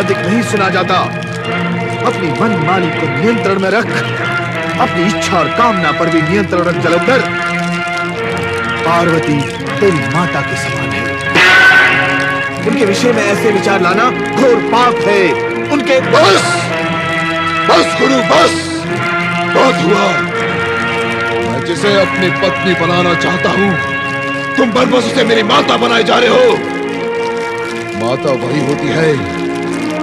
अधिक नहीं सुना जाता। अपनी मन मानी को नियंत्रण में रख, अपनी इच्छा और कामना पर भी नियंत्रण रख जलंधर। पार्वती तेरी माता के समान है। उनके विषय में ऐसे विचार लाना घोर पाप है। उनके बस बस गुरु बस, बहुत हुआ। मैं जिसे अपनी पत्नी बनाना चाहता हूँ, तुम बरबस उसे मेरी माता बनाए जा रहे हो। माता वही होती है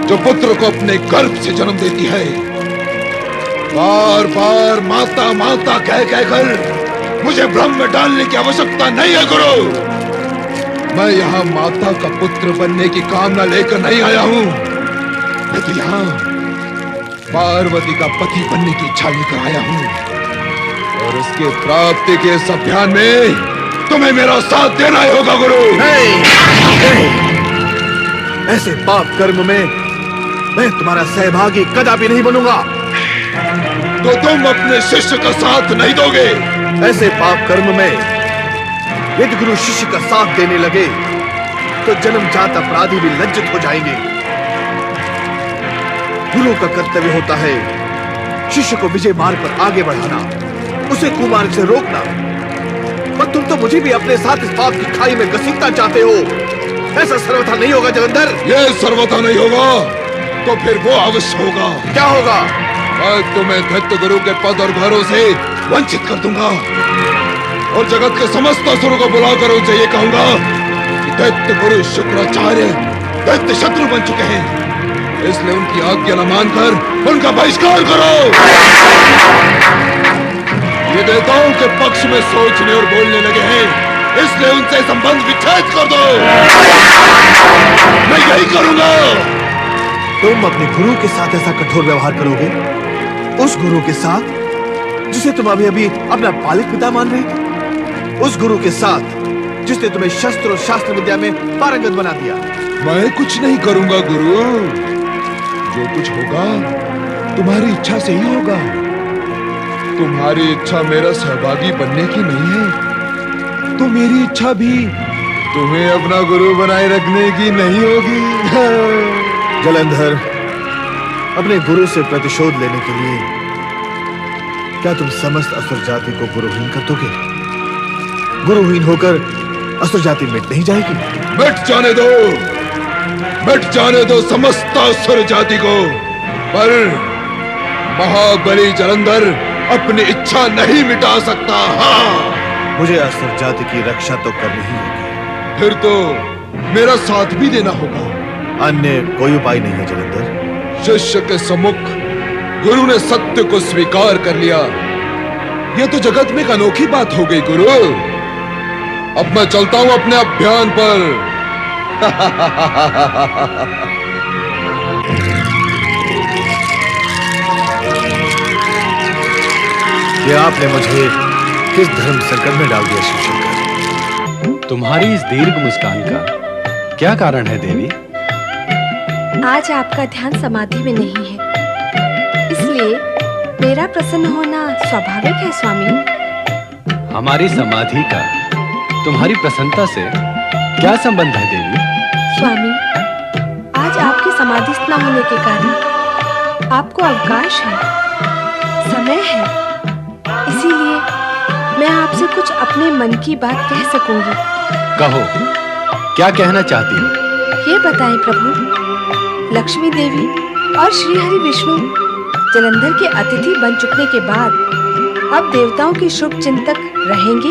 जो पुत्र को अपने गर्भ से जन्म देती है। बार बार माता माता कह कहकर मुझे भ्रम में डालने की आवश्यकता नहीं है गुरु। मैं यहाँ माता का पुत्र बनने की कामना लेकर नहीं आया हूँ, मैं तो यहाँ पार्वती का पति बनने की इच्छा लेकर आया हूँ। और उसके प्राप्ति के इस अभियान में तुम्हें मेरा साथ देना ही होगा गुरु। नहीं, ऐसे पाप कर्म में मैं तुम्हारा सहभागी कदापि नहीं बनूंगा। तो तुम अपने शिष्य का साथ नहीं दोगे? ऐसे पाप कर्म में यदि गुरु शिष्य का साथ देने लगे तो जन्मजात अपराधी भी लज्जित हो जाएंगे। गुरु का कर्तव्य होता है शिष्य को विजय मार्ग पर आगे बढ़ाना, उसे कुमार्ग से रोकना। पर तुम तो मुझे भी अपने साथ इस पाप की खाई में घसीटना चाहते हो। ऐसा सर्वथा नहीं होगा जलंधर। यह सर्वथा नहीं होगा तो फिर वो अवश्य होगा। क्या होगा? मैं तुम्हें दैत्य गुरु के पद और घरों से वंचित कर दूंगा और जगत के समस्त असुरों को बुलाकर उनसे ये कहूंगा कि दैत्य गुरु शुक्राचार्य दैत्य शत्रु बन चुके हैं, इसलिए उनकी आज्ञा न मानकर उनका बहिष्कार करो। ये देवताओं के पक्ष में सोचने और बोलने लगे हैं, इसलिए उनसे संबंध विच्छेद कर दो। मैं यही करूंगा। तुम अपने गुरु के साथ ऐसा कठोर व्यवहार करोगे? उस गुरु के साथ जिसे तुम अभी अभी अपना पालित पिता मान रहे? उस गुरु के साथ जिसने तुम्हें शस्त्र और शास्त्र विद्या में पारंगत बना दिया? मैं कुछ नहीं करूंगा गुरु, जो कुछ होगा तुम्हारी इच्छा से ही होगा। तुम्हारी इच्छा मेरा सहभागी बनने की नहीं है, तो मेरी इच्छा भी तुम्हें अपना गुरु बनाए रखने की नहीं होगी। जलंधर, अपने गुरु से प्रतिशोध लेने के लिए क्या तुम समस्त असुर जाति को गुरुहीन कर दोगे? गुरुहीन होकर असुर जाति मिट नहीं जाएगी? मिट जाने दो, मिट जाने दो समस्त असुर जाति को, पर महाबली जलंधर अपनी इच्छा नहीं मिटा सकता। हाँ, मुझे असुर जाति की रक्षा तो करनी ही होगी। फिर तो मेरा साथ भी देना होगा। अन्य कोई उपाय नहीं है जलंधर। शिष्य के सम्मुख गुरु ने सत्य को स्वीकार कर लिया, यह तो जगत में एक अनोखी बात हो गई गुरु। अब मैं चलता हूं अपने अभियान पर। ये आपने मुझे किस धर्म संकट में डाल दिया शिवशंकर? तुम्हारी इस दीर्घ मुस्कान का क्या कारण है देवी? आज आपका ध्यान समाधि में नहीं है, इसलिए मेरा प्रसन्न होना स्वाभाविक है स्वामी। हमारी समाधि का तुम्हारी प्रसन्नता से क्या संबंध है देवी? स्वामी, आज आपकी समाधिस्थ न होने के कारण आपको अवकाश है, समय है, इसीलिए मैं आपसे कुछ अपने मन की बात कह सकूंगी। कहो, क्या कहना चाहती हो? ये बताएं प्रभु, लक्ष्मी देवी और श्री हरि विष्णु जलंधर के अतिथि बन चुकने के बाद अब देवताओं के शुभ चिंतक रहेंगे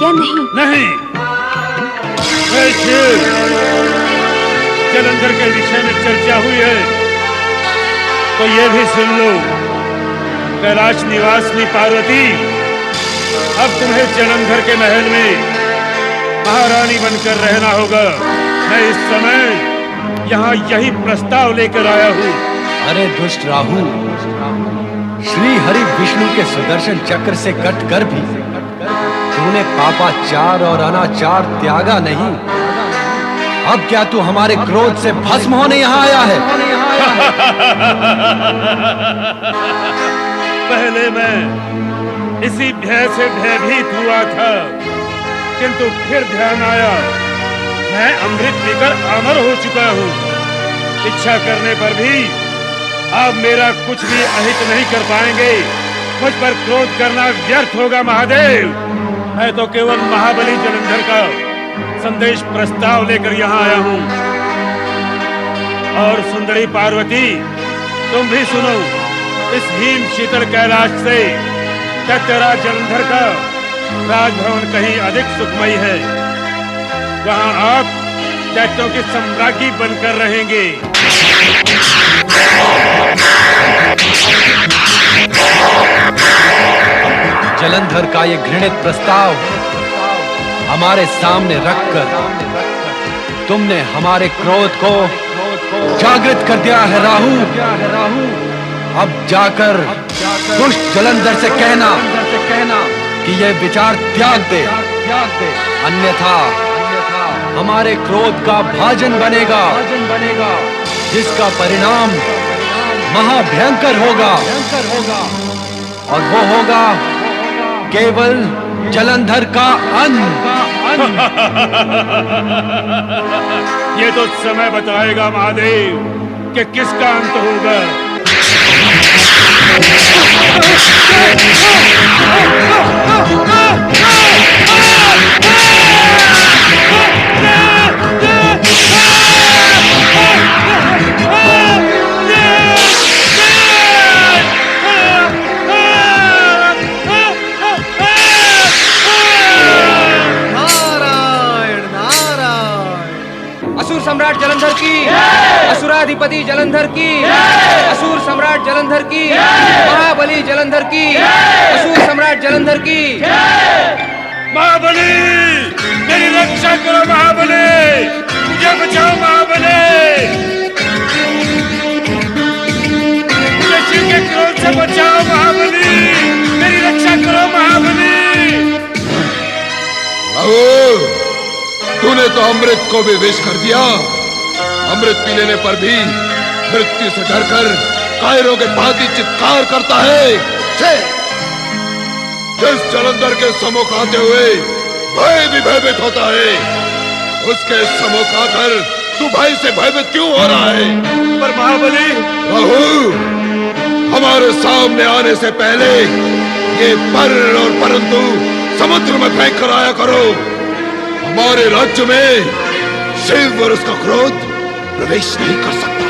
या नहीं? नहीं। जलंधर के विषय में चर्चा हुई है तो ये भी सुन लो, कैलाश निवासिनी पार्वती, अब तुम्हें जलंधर के महल में महारानी बनकर रहना होगा। मैं इस समय यहाँ यही प्रस्ताव लेकर आया हूँ। अरे दुष्ट राहुल, श्री हरि विष्णु के सुदर्शन चक्र से कटकर भी तूने पापाचार और अनाचार त्यागा नहीं। अब क्या तू हमारे क्रोध से भस्म होने यहाँ आया है? पहले मैं इसी भय से भयभीत हुआ था, किंतु फिर ध्यान आया मैं अमृत पीकर अमर हो चुका हूँ। इच्छा करने पर भी आप मेरा कुछ भी अहित नहीं कर पाएंगे। मुझ पर क्रोध करना व्यर्थ होगा महादेव। मैं तो केवल महाबली जलंधर का संदेश प्रस्ताव लेकर यहाँ आया हूँ। और सुंदरी पार्वती, तुम भी सुनो। इस हिम शीतल कैलाश से दैत्यराज जलंधर का राजभवन कहीं अधिक सुखमयी है। वहाँ आप दैत्यों की सम्राज्ञी बनकर रहेंगे। जलंधर का ये घृणित प्रस्ताव हमारे सामने रखकर तुमने हमारे क्रोध को जागृत कर दिया है राहु। अब जाकर दुष्ट जलंधर से कहना कि ये विचार त्याग दे, अन्यथा हमारे क्रोध का भाजन बनेगा, जिसका परिणाम महाभयंकर होगा। और वो होगा केवल जलंधर का अंत। ये तो समय बताएगा महादेव कि किसका अंत होगा। सम्राट जलंधर की, असुराधिपति जलंधर की, असुर सम्राट जलंधर की, महाबली जलंधर की, असुर सम्राट जलंधर की। महाबली, मेरी रक्षा करो महाबली, मुझे बचाओ महाबली, मुझे शिव के क्रोध से बचाओ महाबली, मेरी रक्षा करो महाबली। तूने तो अमृत को भी विष कर दिया। अमृत पी लेने पर भी मृत्यु से डरकर कायरों के भांति चित्कार करता है। जिस जलंधर के सम्मुख आते हुए भय भी भयभीत होता है, उसके सम्मुख आकर तू भय से भयभीत क्यों हो रहा है? पर महाबली, राहु, हमारे सामने आने से पहले ये पर और परंतु समुद्र में फेंक कर आया करो। हमारे राज्य में शिव और उसका क्रोध प्रवेश नहीं कर सकता।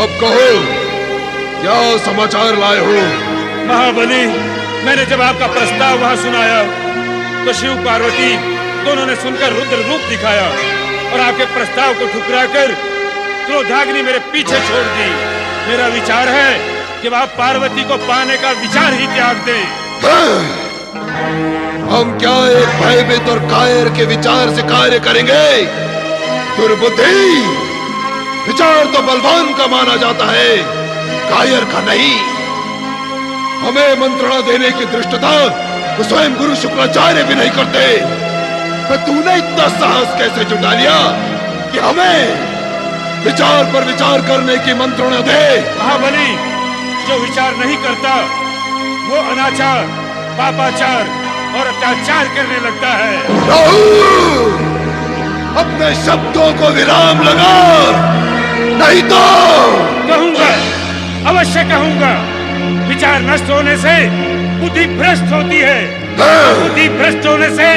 अब कहो, क्या समाचार लाए हो? महाबली, मैंने जब आपका प्रस्ताव वहां सुनाया तो शिव पार्वती दोनों ने सुनकर रुद्र रूप दिखाया और आपके प्रस्ताव को ठुकराकर क्रोधाग्नि मेरे पीछे छोड़ दी। मेरा विचार है कि आप पार्वती को पाने का विचार ही त्याग दें। हम क्या एक भयभीत और कायर के विचार से कार्य करेंगे? दुर्बुद्धि, विचार तो बलवान का माना जाता है, कायर का नहीं। हमें मंत्रणा देने की दृष्टता तो स्वयं गुरु शुक्राचार्य भी नहीं करते। तो तूने इतना साहस कैसे जुटा लिया कि हमें विचार पर विचार करने की मंत्रणा दे? महाबली, जो विचार नहीं करता वो अनाचार, पापाचार और अत्याचार करने लगता है। राहु, अपने शब्दों को विराम लगा, नहीं तो कहूंगा, अवश्य कहूंगा। विचार नष्ट होने से बुद्धि भ्रष्ट होती है, बुद्धि भ्रष्ट होने से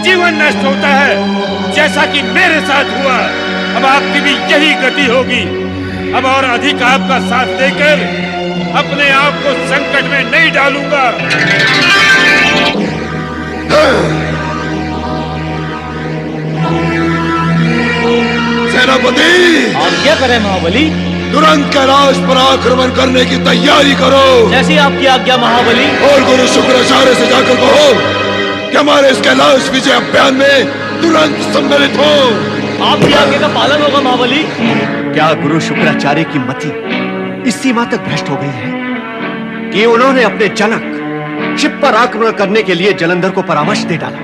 जीवन नष्ट होता है, जैसा कि मेरे साथ हुआ। अब आपकी भी यही गति होगी। अब और अधिक आपका साथ देकर अपने आप को संकट में नहीं डालूंगा। सेनापति, आप क्या करें महाबली? तुरंत कैलाश पर आक्रमण करने की तैयारी करो। जैसी आपकी आज्ञा महाबली। और गुरु शुक्राचार्य से जाकर कहो कि हमारे इस कैलाश विजय अभियान में तुरंत सम्मिलित हो। आपकी आज्ञा का पालन होगा महाबली। क्या गुरु शुक्राचार्य की मति इस सीमा तक भ्रष्ट हो गई है कि उन्होंने अपने जनक शिव पर आक्रमण करने के लिए जलंधर को परामर्श दे डाला?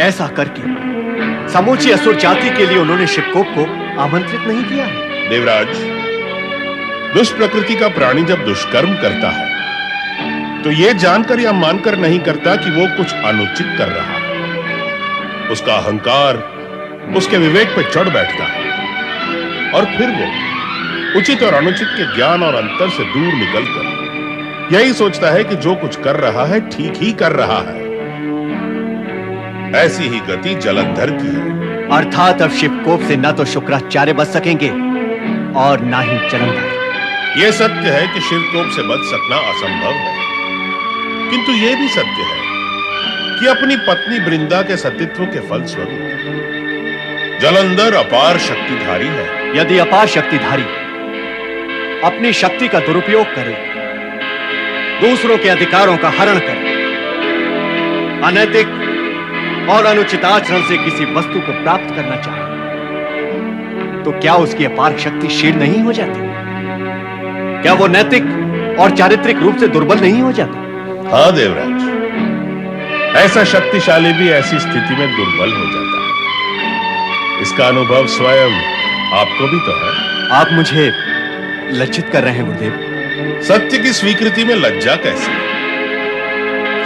ऐसा करके समूची असुर जाति के लिए उन्होंने शिवकोप को आमंत्रित नहीं किया है। देवराज, दुष्ट प्रकृति का प्राणी जब दुष्कर्म करता है तो यह जानकर या मानकर नहीं करता कि वो कुछ अनुचित कर रहा है। उसका अहंकार उसके विवेक पर चढ़ बैठता है और फिर वो उचित और अनुचित के ज्ञान और अंतर से दूर निकलकर यही सोचता है कि जो कुछ कर रहा है ठीक ही कर रहा है। ऐसी ही गति जलंधर की है। अर्थात अब शिवकोप से न तो शुक्राचार्य बच सकेंगे और ना ही जलंधर। यह सत्य है कि शिवकोप से बच सकना असंभव है, किंतु यह भी सत्य है कि अपनी पत्नी वृंदा के सतीत्व के फलस्वरूप जलंधर अपार शक्तिधारी है। यदि अपार शक्तिधारी अपनी शक्ति का दुरुपयोग करे, दूसरों के अधिकारों का हरण करे, अनैतिक और अनुचित आचरण से किसी वस्तु को प्राप्त करना चाहे, तो क्या उसकी अपार शक्ति क्षीण नहीं हो जाती? क्या वो नैतिक और चारित्रिक रूप से दुर्बल नहीं हो जाता? हाँ देवराज, ऐसा शक्तिशाली भी ऐसी स्थिति में दुर्बल हो जाता है। इसका अनुभव स्वयं आपको भी तो है। आप मुझे लज्जित कर रहे हैं गुरुदेव। सत्य की स्वीकृति में लज्जा कैसे?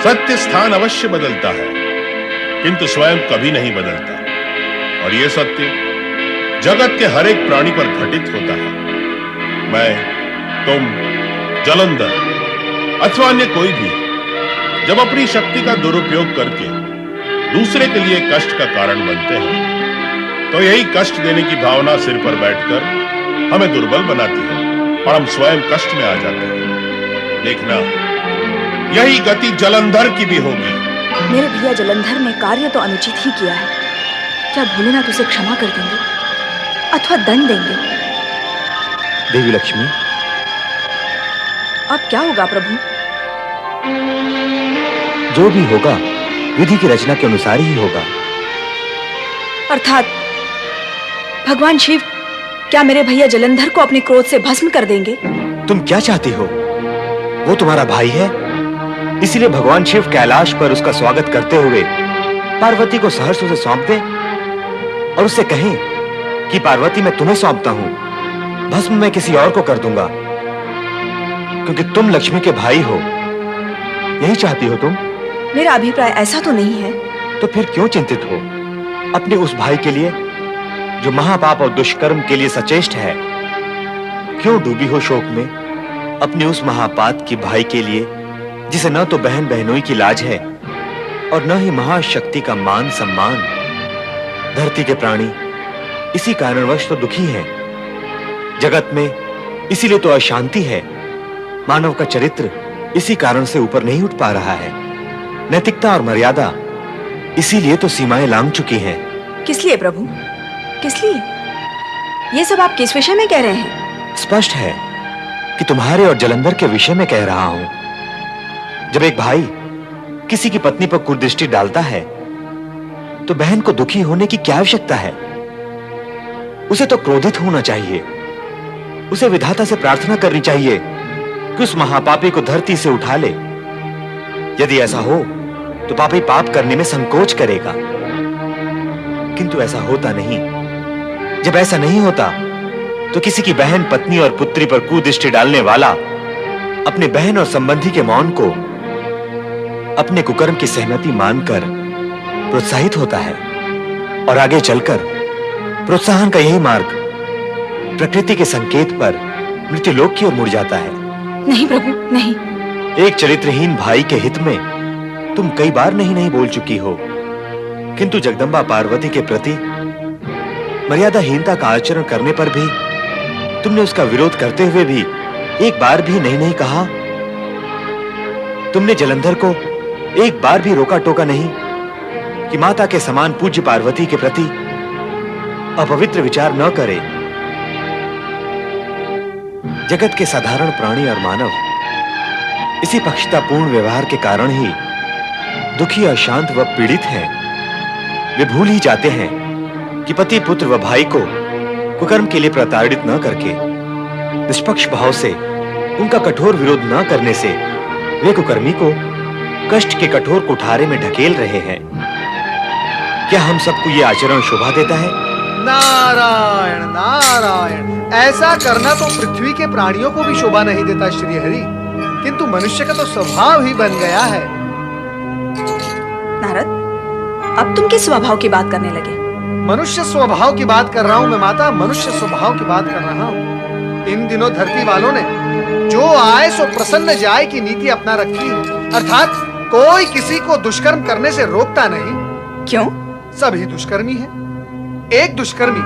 सत्य स्थान अवश्य बदलता है, किंतु स्वयं कभी नहीं बदलता, और यह सत्य जगत के हर एक प्राणी पर घटित होता है। मैं, तुम, जलंधर अथवा अन्य कोई भी जब अपनी शक्ति का दुरुपयोग करके दूसरे के लिए कष्ट का कारण बनते हैं, तो यही कष्ट देने की भावना सिर पर बैठकर हमें दुर्बल बनाती है और हम स्वयं कष्ट में आ जाते हैं। देखना, यही गति जलंधर की भी होगी। मेरे भैया जलंधर ने कार्य तो अनुचित ही किया है, क्या भोलेनाथ उसे क्षमा कर देंगे अथवा दंड देंगे? देवी लक्ष्मी, अब क्या होगा प्रभु? जो भी होगा विधि की रचना के अनुसार ही होगा। अर्थात भगवान शिव क्या मेरे भैया जलंधर को अपने क्रोध से भस्म कर देंगे? तुम क्या चाहती हो? वो तुम्हारा भाई है, इसीलिए भगवान शिव कैलाश पर उसका स्वागत करते हुए पार्वती को सहर्ष उसे सौंप दे और उससे कहें कि पार्वती मैं तुम्हें सौंपता हूं, भस्म मैं किसी और को कर दूंगा, क्योंकि तुम लक्ष्मी के भाई हो। यही चाहती हो तुम? मेरा अभिप्राय ऐसा तो नहीं है। तो फिर क्यों चिंतित हो अपने उस भाई के लिए जो महापाप और दुष्कर्म के लिए सचेष्ट है? क्यों डूबी हो शोक में अपने उस महापात की भाई के लिए जिसे न तो बहन बहनोई की लाज है और न ही महाशक्ति का मान सम्मान? धरती के प्राणी इसी कारणवश तो दुखी हैं। जगत में इसीलिए तो अशांति है। मानव का चरित्र इसी कारण से ऊपर नहीं उठ पा रहा है। नैतिकता और मर्यादा इसीलिए तो सीमाएं लांघ चुकी हैं। किस लिए प्रभु, किस लिए? ये सब आप किस विषय में कह रहे हैं? स्पष्ट है कि तुम्हारे और जलंधर के विषय में कह रहा हूं। जब एक भाई किसी की पत्नी पर कुदृष्टि डालता है तो बहन को दुखी होने की क्या आवश्यकता है? उसे तो क्रोधित होना चाहिए। उसे विधाता से प्रार्थना करनी चाहिए कि उस महापापी को धरती से उठा ले। यदि ऐसा हो तो पापी पाप करने में संकोच करेगा, किंतु ऐसा होता नहीं। जब ऐसा नहीं होता तो किसी की बहन, पत्नी और पुत्री पर कुदृष्टि डालने वाला अपने बहन और संबंधी के मौन को अपने कुकर्म की सहमति मानकर प्रोत्साहित होता है और आगे चलकर प्रोत्साहन का यही मार्ग प्रकृति के संकेत पर मृत्युलोक की ओर मुड़ जाता है। नहीं प्रभु, नहीं। एक चरित्रहीन भाई के हित में तुम कई बार नहीं बोल चुकी हो, किंतु जगदंबा पार्वती के प्रति मर्यादाहीनता का आचरण करने पर भी तुमने उसका विरोध करते हुए भी एक बार भी नहीं कहा। तुमने जलंधर को एक बार भी रोका टोका नहीं कि माता के समान पूज्य पार्वती के प्रति अपवित्र विचार न करे। जगत के साधारण प्राणी और मानव इसी पक्षतापूर्ण व्यवहार के कारण ही दुखी, अशांत व पीड़ित हैं। वे भूल ही जाते हैं कि पति, पुत्र व भाई को कुकर्म के लिए प्रताड़ित न करके निष्पक्ष भाव से उनका कठोर विरोध न करने से वे कुकर्मी को कष्ट के कठोर कुठारे में ढकेल रहे हैं। क्या हम सबको ये आचरण शोभा देता है? नारायण नारायण, ऐसा करना तो पृथ्वी के प्राणियों को भी शोभा नहीं देता श्री हरि, किंतु मनुष्य का तो स्वभाव ही बन गया है। नारद, अब तुम किस स्वभाव की बात करने लगे? मनुष्य स्वभाव की बात कर रहा हूं मैं माता, मनुष्य स्वभाव की बात कर रहा हूं। इन दिनों धरती वालों ने जो आए सो प्रसन्न जाए की नीति अपना रखी है, अर्थात कोई किसी को दुष्कर्म करने से रोकता नहीं। क्यों? सभी दुष्कर्मी हैं। एक दुष्कर्मी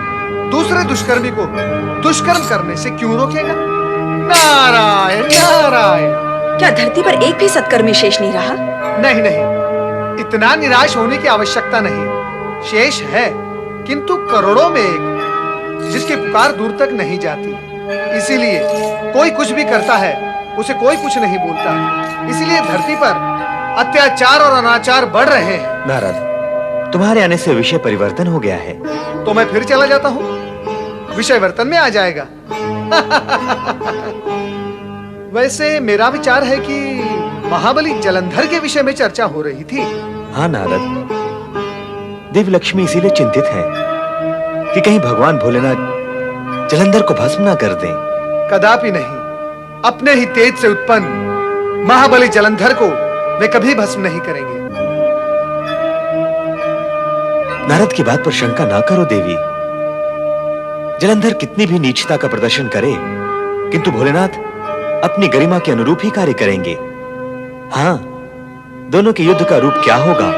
दूसरे दुष्कर्मी को दुष्कर्म करने से क्यों रोकेगा? नारायण नारायण। क्या धरती पर एक भी सत्कर्मी शेष नहीं रहा? नहीं नहीं, इतना निराश होने की आवश्यकता नहीं। शेष है, किंतु करोड़ों में एक, जिसकी पुकार दूर तक नहीं जाती। इसीलिए कोई कुछ भी करता है उसे कोई कुछ नहीं बोलता। इसीलिए धरती पर अत्याचार और अनाचार बढ़ रहे हैं। नारद, तुम्हारे आने से विषय परिवर्तन हो गया है। तो मैं फिर चला जाता हूँ, विषय वर्तन में आ जाएगा। वैसे मेरा विचार है कि महाबली जलंधर के विषय में चर्चा हो रही थी। हाँ नारद, देव लक्ष्मी इसीलिए चिंतित है कि कहीं भगवान भोलेनाथ जलंधर को भस्म ना कर दें। कदापि नहीं। अपने ही तेज से उत्पन्न महाबली जलंधर को वे कभी भस्म नहीं करेंगे। नारद की बात पर शंका ना करो देवी। जलंधर कितनी भी नीचता का प्रदर्शन करे, किंतु भोलेनाथ अपनी गरिमा के अनुरूप ही कार्य करेंगे। हाँ, दोनों के युद्ध का रूप क्या होगा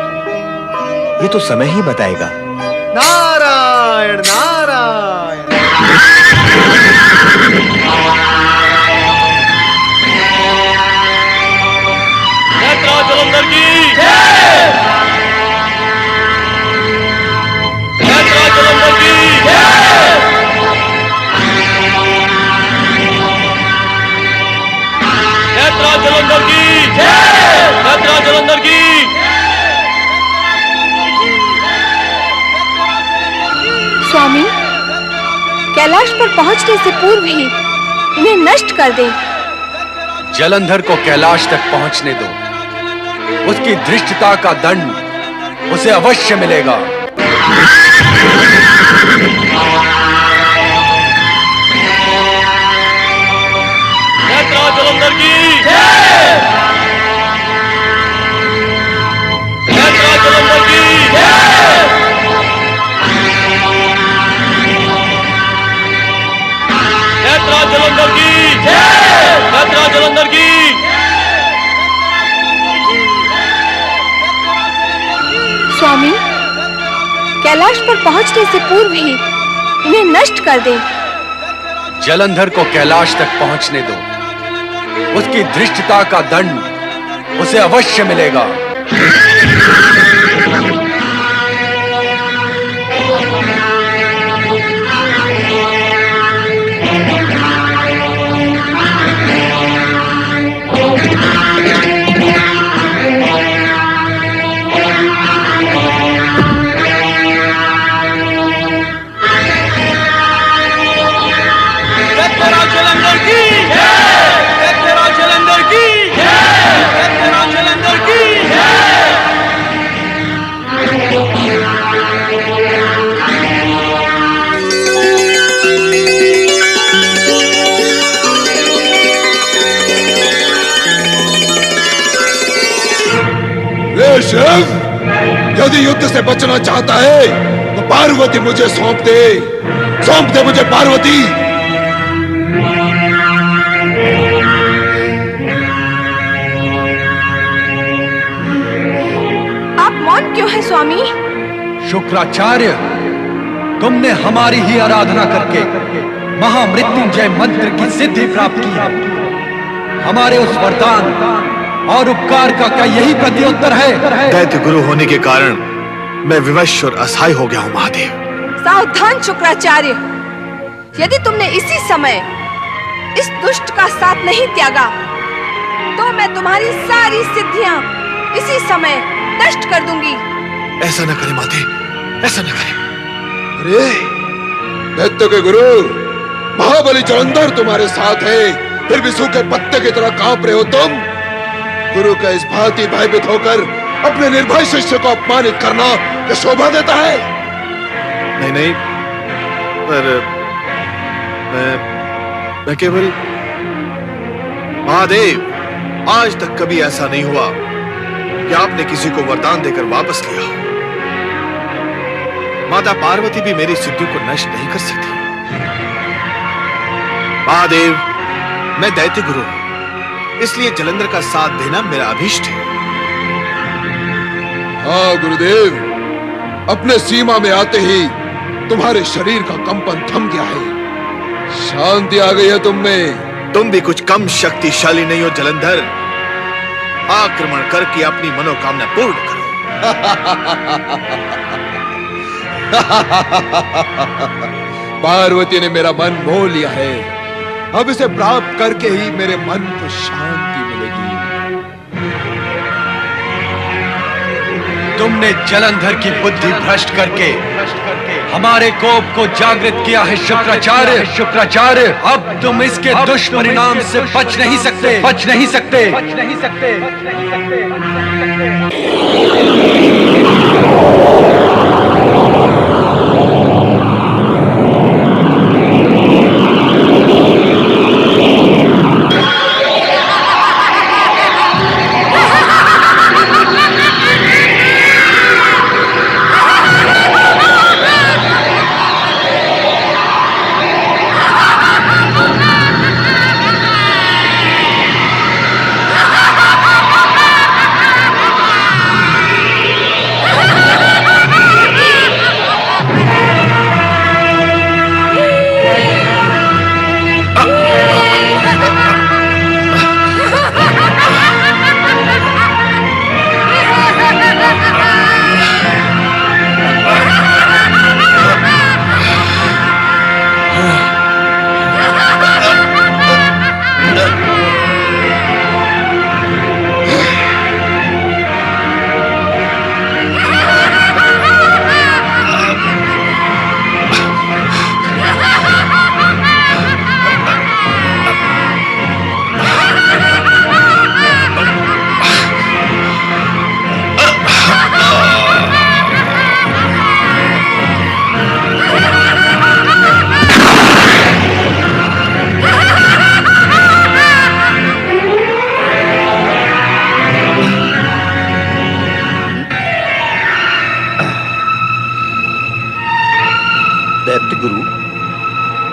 ये तो समय ही बताएगा। नारायण नारायण। जलंधर की जय। जलंधर की जय। जलंधर की जय। जलंधर की स्वामी, कैलाश पर पहुंचने से पूर्व ही इन्हें नष्ट कर दें। जलंधर को कैलाश तक पहुंचने दो, उसकी धृष्टता का दंड उसे अवश्य मिलेगा। जलंधर की जय। जलंधर की जय। जलंधर की जय। जलंधर की स्वामी, कैलाश पर पहुंचने से पूर्व ही इन्हें नष्ट कर दें। जलंधर को कैलाश तक पहुंचने दो, उसकी धृष्टता का दंड उसे अवश्य मिलेगा। शिव, यदि युद्ध से बचना चाहता है तो पार्वती मुझे सौंप दे मुझे पार्वती। आप मौन क्यों हैं स्वामी? शुक्राचार्य, तुमने हमारी ही आराधना करके महामृत्युंजय मंत्र की सिद्धि प्राप्त की है। हमारे उस वरदान और उपकार का क्या यही प्रत्युत्तर है? दैत्य गुरु होने के कारण मैं विवश और असहाय हो गया हूँ महादेव। सावधान शुक्राचार्य, यदि तुमने इसी समय इस दुष्ट का साथ नहीं त्यागा तो मैं तुम्हारी सारी सिद्धियां इसी समय नष्ट कर दूंगी। ऐसा न करें माते, ऐसा न करें। अरे दैत्य के गुरु महाबली जलंधर तुम्हारे साथ है, फिर भी सूखे पत्ते की तरह कांप रहे हो तुम। गुरु का इस भांति भयभीत होकर अपने निर्भय शिष्य को अपमानित करना क्या शोभा देता है? नहीं नहीं, पर मैं केवल महादेव, आज तक कभी ऐसा नहीं हुआ कि आपने किसी को वरदान देकर वापस लिया। माता पार्वती भी मेरी सिद्धि को नष्ट नहीं कर सकती। महादेव, मैं दैत्य गुरु हूं, इसलिए जलंधर का साथ देना मेरा अभीष्ट है। हाँ गुरुदेव, अपने सीमा में आते ही तुम्हारे शरीर का कंपन थम गया है, शांति आ गई है तुम में। तुम भी कुछ कम शक्तिशाली नहीं हो जलंधर। आक्रमण करके अपनी मनोकामना पूर्ण करो। पार्वती ने मेरा मन मोह लिया है, अब इसे प्राप्त करके ही मेरे मन को शांति मिलेगी। तुमने जलंधर की बुद्धि भ्रष्ट करके हमारे कोप को जागृत किया है शुक्राचार्य। अब तुम इसके दुष्परिणाम से बच नहीं सकते।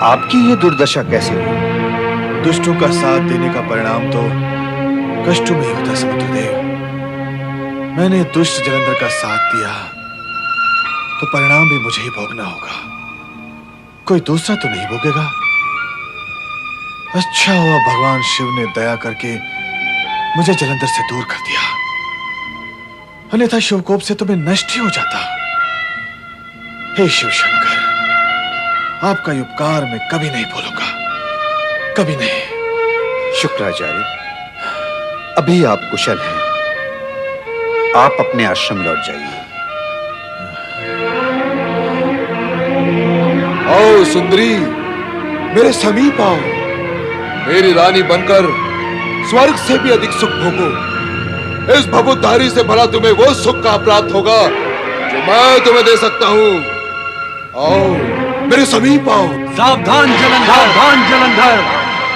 आपकी ये दुर्दशा कैसे हुई? दुष्टों का साथ देने का परिणाम तो कष्टों में ही होता समुद्रदेव। मैंने दुष्ट जलंधर का साथ दिया तो परिणाम भी मुझे ही भोगना होगा, कोई दूसरा तो नहीं भोगेगा। अच्छा हुआ भगवान शिव ने दया करके मुझे जलंधर से दूर कर दिया, अन्यथा शिवकोप से तो मैं नष्ट ही हो जाता। हे शिव शंकर, आपका ये उपकार मैं कभी नहीं भूलूंगा, कभी नहीं। शुक्राचार्य, अभी आप कुशल हैं, आप अपने आश्रम लौट जाइए। आओ सुंदरी, मेरे समीप आओ, मेरी रानी बनकर स्वर्ग से भी अधिक सुख भोगो। इस भभुतधारी से भला तुम्हें वो सुख का प्राप्त होगा जो मैं तुम्हें दे सकता हूं। आओ मेरे समीप आओ। सावधान जलंधर,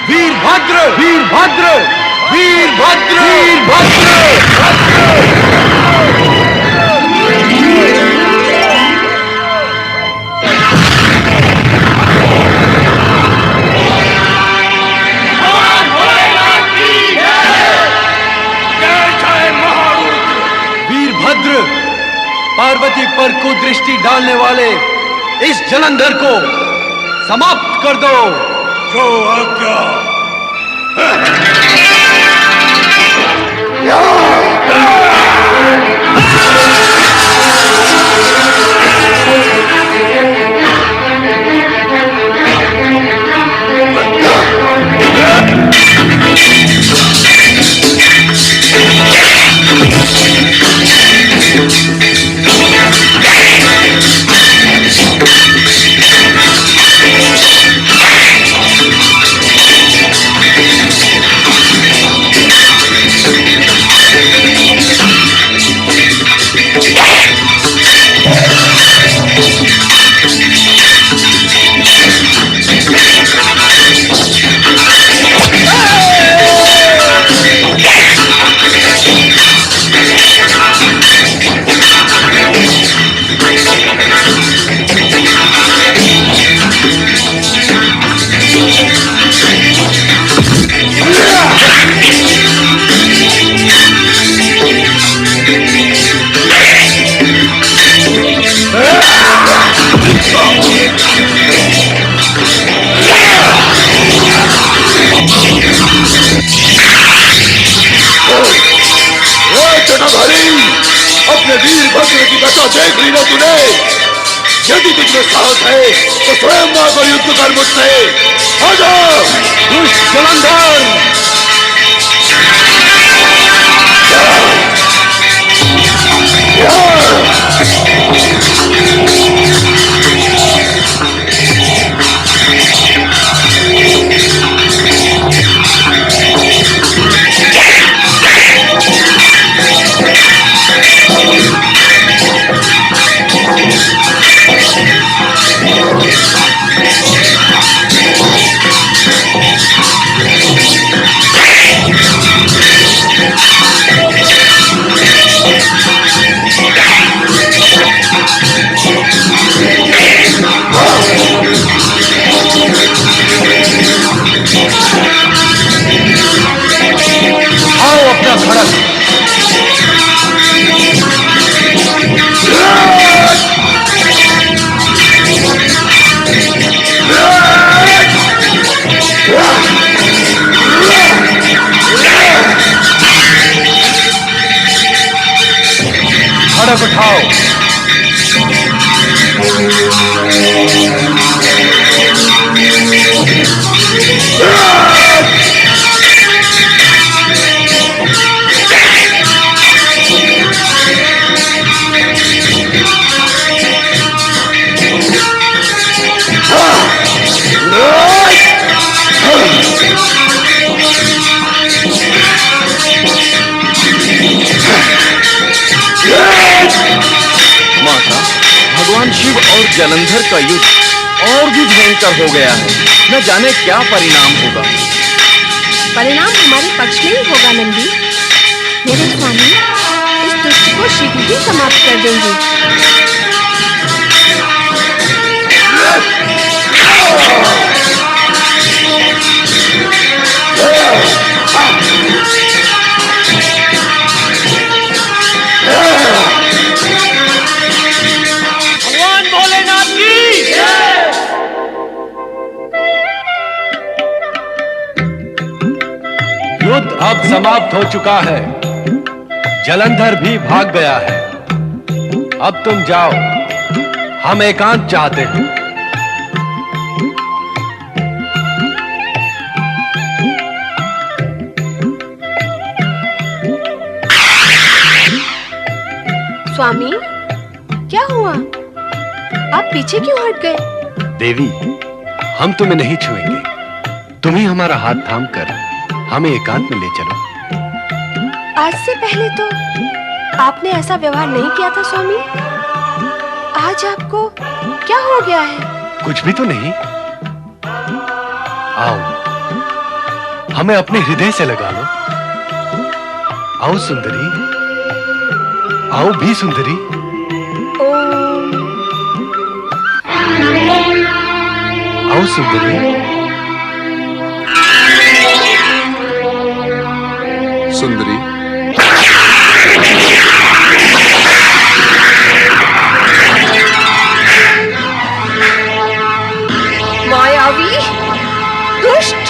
वीरभद्र। वीरभद्र, पार्वती पर कुदृष्टि डालने वाले इस जलंधर को समाप्त कर दो। जो आज्ञा। चक्र की दशा देख ली ना तूने? यदि तुझमें साहस है तो स्वयं आकर युद्ध कर मुझसे। आजा दुष्ट जलंधर! आओ अपना खड़क। खड़क उठाओ। माता, भगवान शिव और जलंधर का युद्ध और भी भयंकर हो गया है। न जाने क्या परिणाम होगा। परिणाम हमारे पक्ष में ही होगा नंदी। मेरे स्वामी इस दुष्ट को शीघ्र ही समाप्त कर देंगे। भगवान भोलेनाथ की युद्ध अब समाप्त हो चुका है। जलंधर भी भाग गया है। अब तुम जाओ, हम एकांत चाहते हैं। स्वामी क्या हुआ? आप पीछे क्यों हट गए? देवी, हम तुम्हें नहीं छुएंगे। तुम ही हमारा हाथ थाम कर हमें एकांत में ले चलो। आज से पहले तो आपने ऐसा व्यवहार नहीं किया था स्वामी। आज आपको क्या हो गया है? कुछ भी तो नहीं। आओ, हमें अपने हृदय से लगा लो। आओ सुंदरी, आओ भी सुंदरी। आओ सुंदरी। सुंदरी, मायावी, दुष्ट,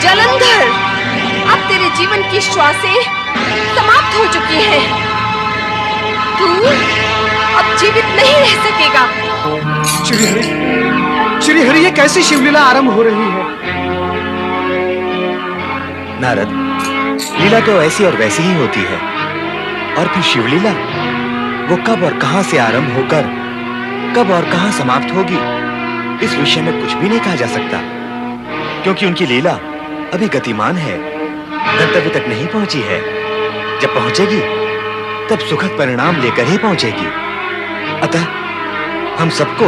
जलंधर, अब तेरे जीवन की श्वासें समाप्त हो चुकी हैं। तू अब जीवित नहीं रह सकेगा। श्री हरि, ये कैसी शिवलीला आरंभ हो रही है? नारद, लीला तो ऐसी और वैसी ही होती है। और फिर शिवलीला, वो कब और कहां से आरंभ होकर कब और कहां समाप्त होगी, इस विषय में कुछ भी नहीं कहा जा सकता। क्योंकि उनकी लीला अभी गतिमान है, गंतव्य तक नहीं पहुंची है। जब पहुंचेगी तब सुखद परिणाम लेकर ही पहुंचेगी। अतः हम सबको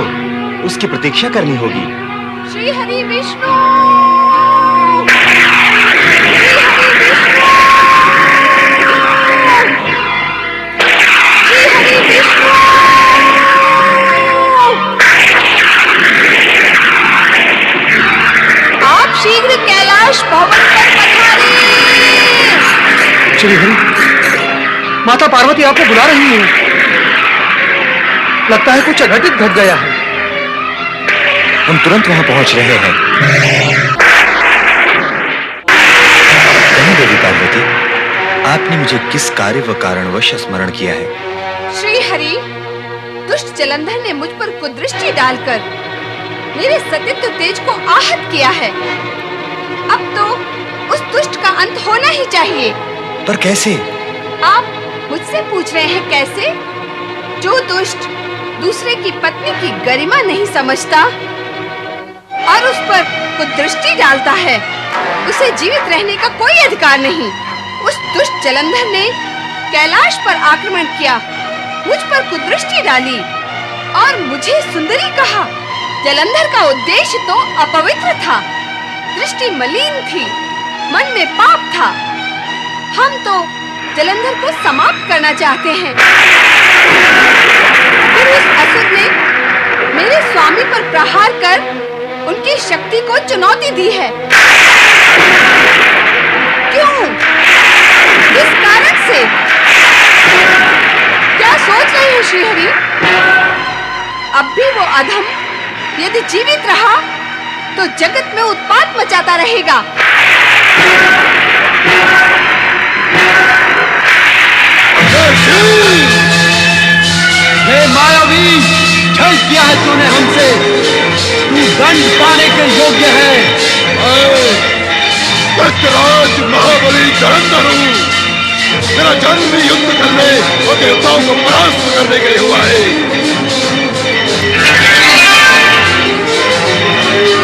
उसकी प्रतीक्षा करनी होगी। श्री हरि विष्णु, आप शीघ्र कैलाश भवन पर पधारें। श्री हरि, माता पार्वती आपको बुला रही है। लगता है कुछ अघटित घट गया है। हम तुरंत वहां पहुंच रहे हैं। कहीं देवी पार्वती, आपने मुझे किस कार्य व कारणवश स्मरण किया है? श्री हरि, दुष्ट जलंधर ने मुझ पर कुदृष्टि डालकर मेरे सतीत्व तेज को आहत किया है। अब तो उस दुष्ट का अंत होना ही चाहिए। पर कैसे? आप मुझसे पूछ रहे हैं कैसे? जो दुष्ट दूसरे की पत्नी की गरिमा नहीं समझता और उस पर कुदृष्टि डालता है, उसे जीवित रहने का कोई अधिकार नहीं। उस दुष्ट जलंधर ने कैलाश पर आक्रमण किया, मुझ पर कुदृष्टि डाली और मुझे सुंदरी कहा। जलंधर का उद्देश्य तो अपवित्र था, दृष्टि मलिन थी, मन में पाप था। हम तो जलंधर को समाप्त करना चाहते हैं। फिर उस असुर ने मेरे स्वामी पर प्रहार कर उनकी शक्ति को चुनौती दी है। क्यों? किस कारण से? क्या सोच रहे हैं श्री हरि? अब भी वो अधम यदि जीवित रहा तो जगत में उत्पात मचाता रहेगा। हे मायावी, छल किया है तूने हमसे, तू दंड पाने के योग्य है। दैत्यराज महाबली जलंधर हूँ। मेरा जन्म भी युद्ध करने और देवताओं को परास्त करने के लिए हुआ है।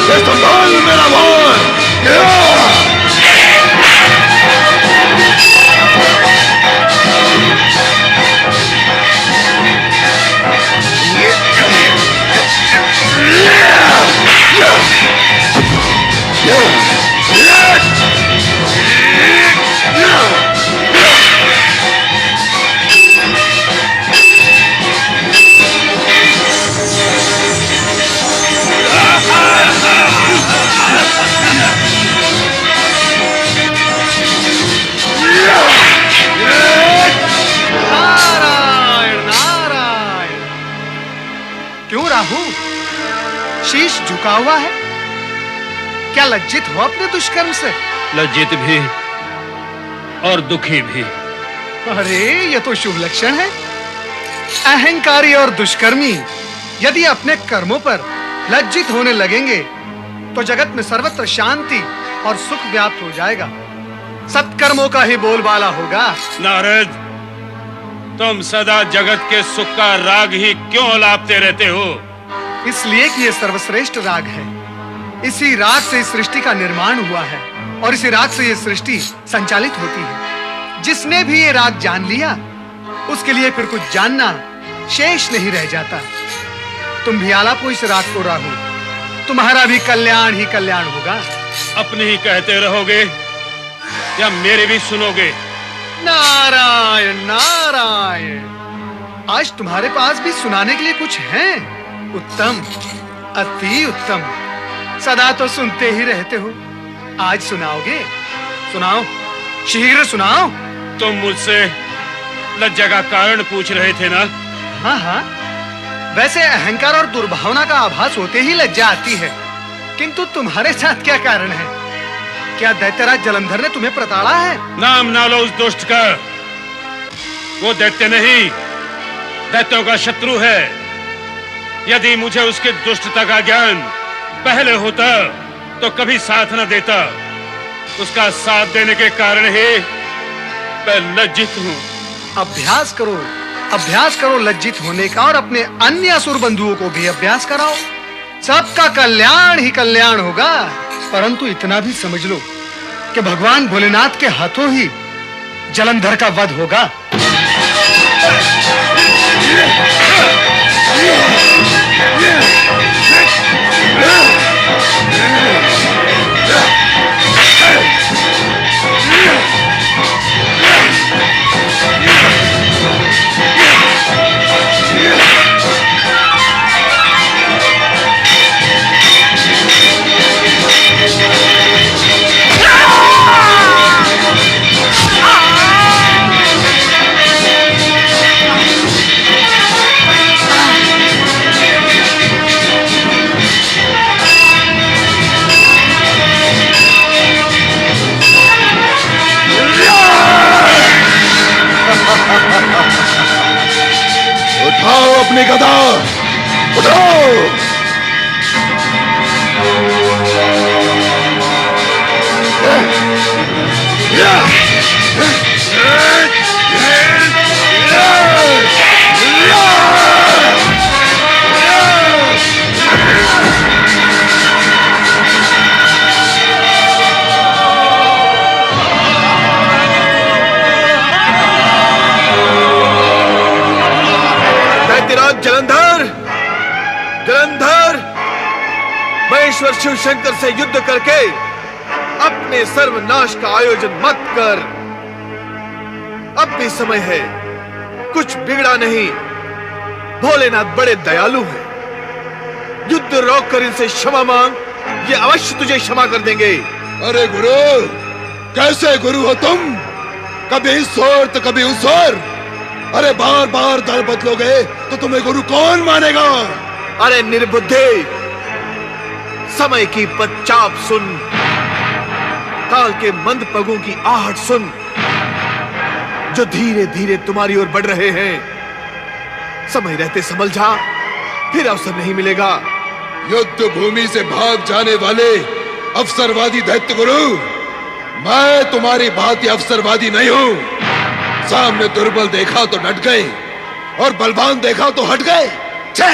ये संभाल मेरा भार। क्यों राहु, शीश झुका हुआ है? क्या लज्जित हो अपने दुष्कर्म से? लज्जित भी और दुखी भी। अरे ये तो शुभ लक्षण है। अहंकारी और दुष्कर्मी यदि अपने कर्मों पर लज्जित होने लगेंगे तो जगत में सर्वत्र शांति और सुख व्याप्त हो जाएगा। सत्कर्मों का ही बोलबाला होगा। नारद, तुम सदा जगत के सुख का राग ही क्यों अलापते रहते हो? इसलिए कि ये सर्वश्रेष्ठ राग है। इसी राग से इस सृष्टि का निर्माण हुआ है और इसी राग से ये सृष्टि संचालित होती है। जिसने भी ये राग जान लिया उसके लिए फिर कुछ जानना शेष नहीं रह जाता। तुम भी आलापो इस राग को राहु, तुम्हारा भी कल्याण ही कल्याण होगा। अपने ही कहते रहोगे या मेरे भी सुनोगे? नारायण नारायण, आज तुम्हारे पास भी सुनाने के लिए कुछ है। उत्तम, अति उत्तम। सदा तो सुनते ही रहते हो, आज सुनाओगे? सुनाओ, शीघ्र सुनाओ। तुम मुझसे लज्जा का कारण पूछ रहे थे ना? हाँ हाँ, वैसे अहंकार और दुर्भावना का आभास होते ही लज्जा आती है, किंतु तुम्हारे साथ क्या कारण है? क्या दैत्यराज जलंधर ने तुम्हें प्रताड़ा है? नाम ना लो उस दुष्ट का। वो दैत्य नहीं, दैत्यों का शत्रु है। यदि मुझे उसके दुष्टता का ज्ञान पहले होता तो कभी साथ न देता। उसका साथ देने के कारण ही मैं लज्जित हूँ। अभ्यास करो लज्जित होने का और अपने अन्य असुर बंधुओं को भी अभ्यास कराओ। सबका कल्याण ही कल्याण होगा। परंतु इतना भी समझ लो कि भगवान भोलेनाथ के हाथों ही जलंधर का वध होगा। अपनी गदा, उठाओ। जलंधर, जलंधर, महेश्वर शिव शंकर से युद्ध करके अपने सर्वनाश का आयोजन मत कर। अब भी समय है, कुछ बिगड़ा नहीं। भोलेनाथ बड़े दयालु हैं। युद्ध रोक कर इनसे क्षमा मांग, ये अवश्य तुझे क्षमा कर देंगे। अरे गुरु, कैसे गुरु हो तुम? कभी इस ओर तो कभी उस ओर। अरे बार बार दल बदलोगे तो तुम्हें गुरु कौन मानेगा? अरे निर्बुद्धे, समय की पदचाप सुन, काल के मंद पगों की आहट सुन, जो धीरे धीरे तुम्हारी ओर बढ़ रहे हैं। समय रहते संभल जा, फिर अवसर नहीं मिलेगा। युद्ध भूमि से भाग जाने वाले अवसरवादी दैत्य गुरु, मैं तुम्हारी भांति अवसरवादी नहीं हूं। सामने दुर्बल देखा तो डट गए और बलवान देखा तो हट गए। छे!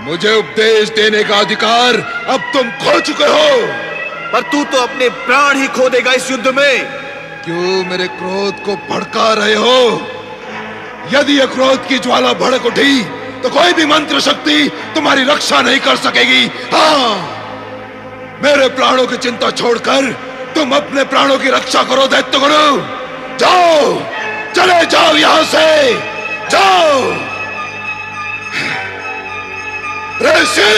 मुझे उपदेश देने का अधिकार अब तुम खो चुके हो। पर तू तो अपने प्राण ही खो देगा इस युद्ध में। क्यों मेरे क्रोध को भड़का रहे हो? यदि यह क्रोध की ज्वाला भड़क उठी तो कोई भी मंत्र शक्ति तुम्हारी रक्षा नहीं कर सकेगी। हाँ, मेरे प्राणों की चिंता छोड़कर तुम अपने प्राणों की रक्षा करो दैत्य गुरु। जाओ, चले जाओ यहां से, जाओ। ऋषि,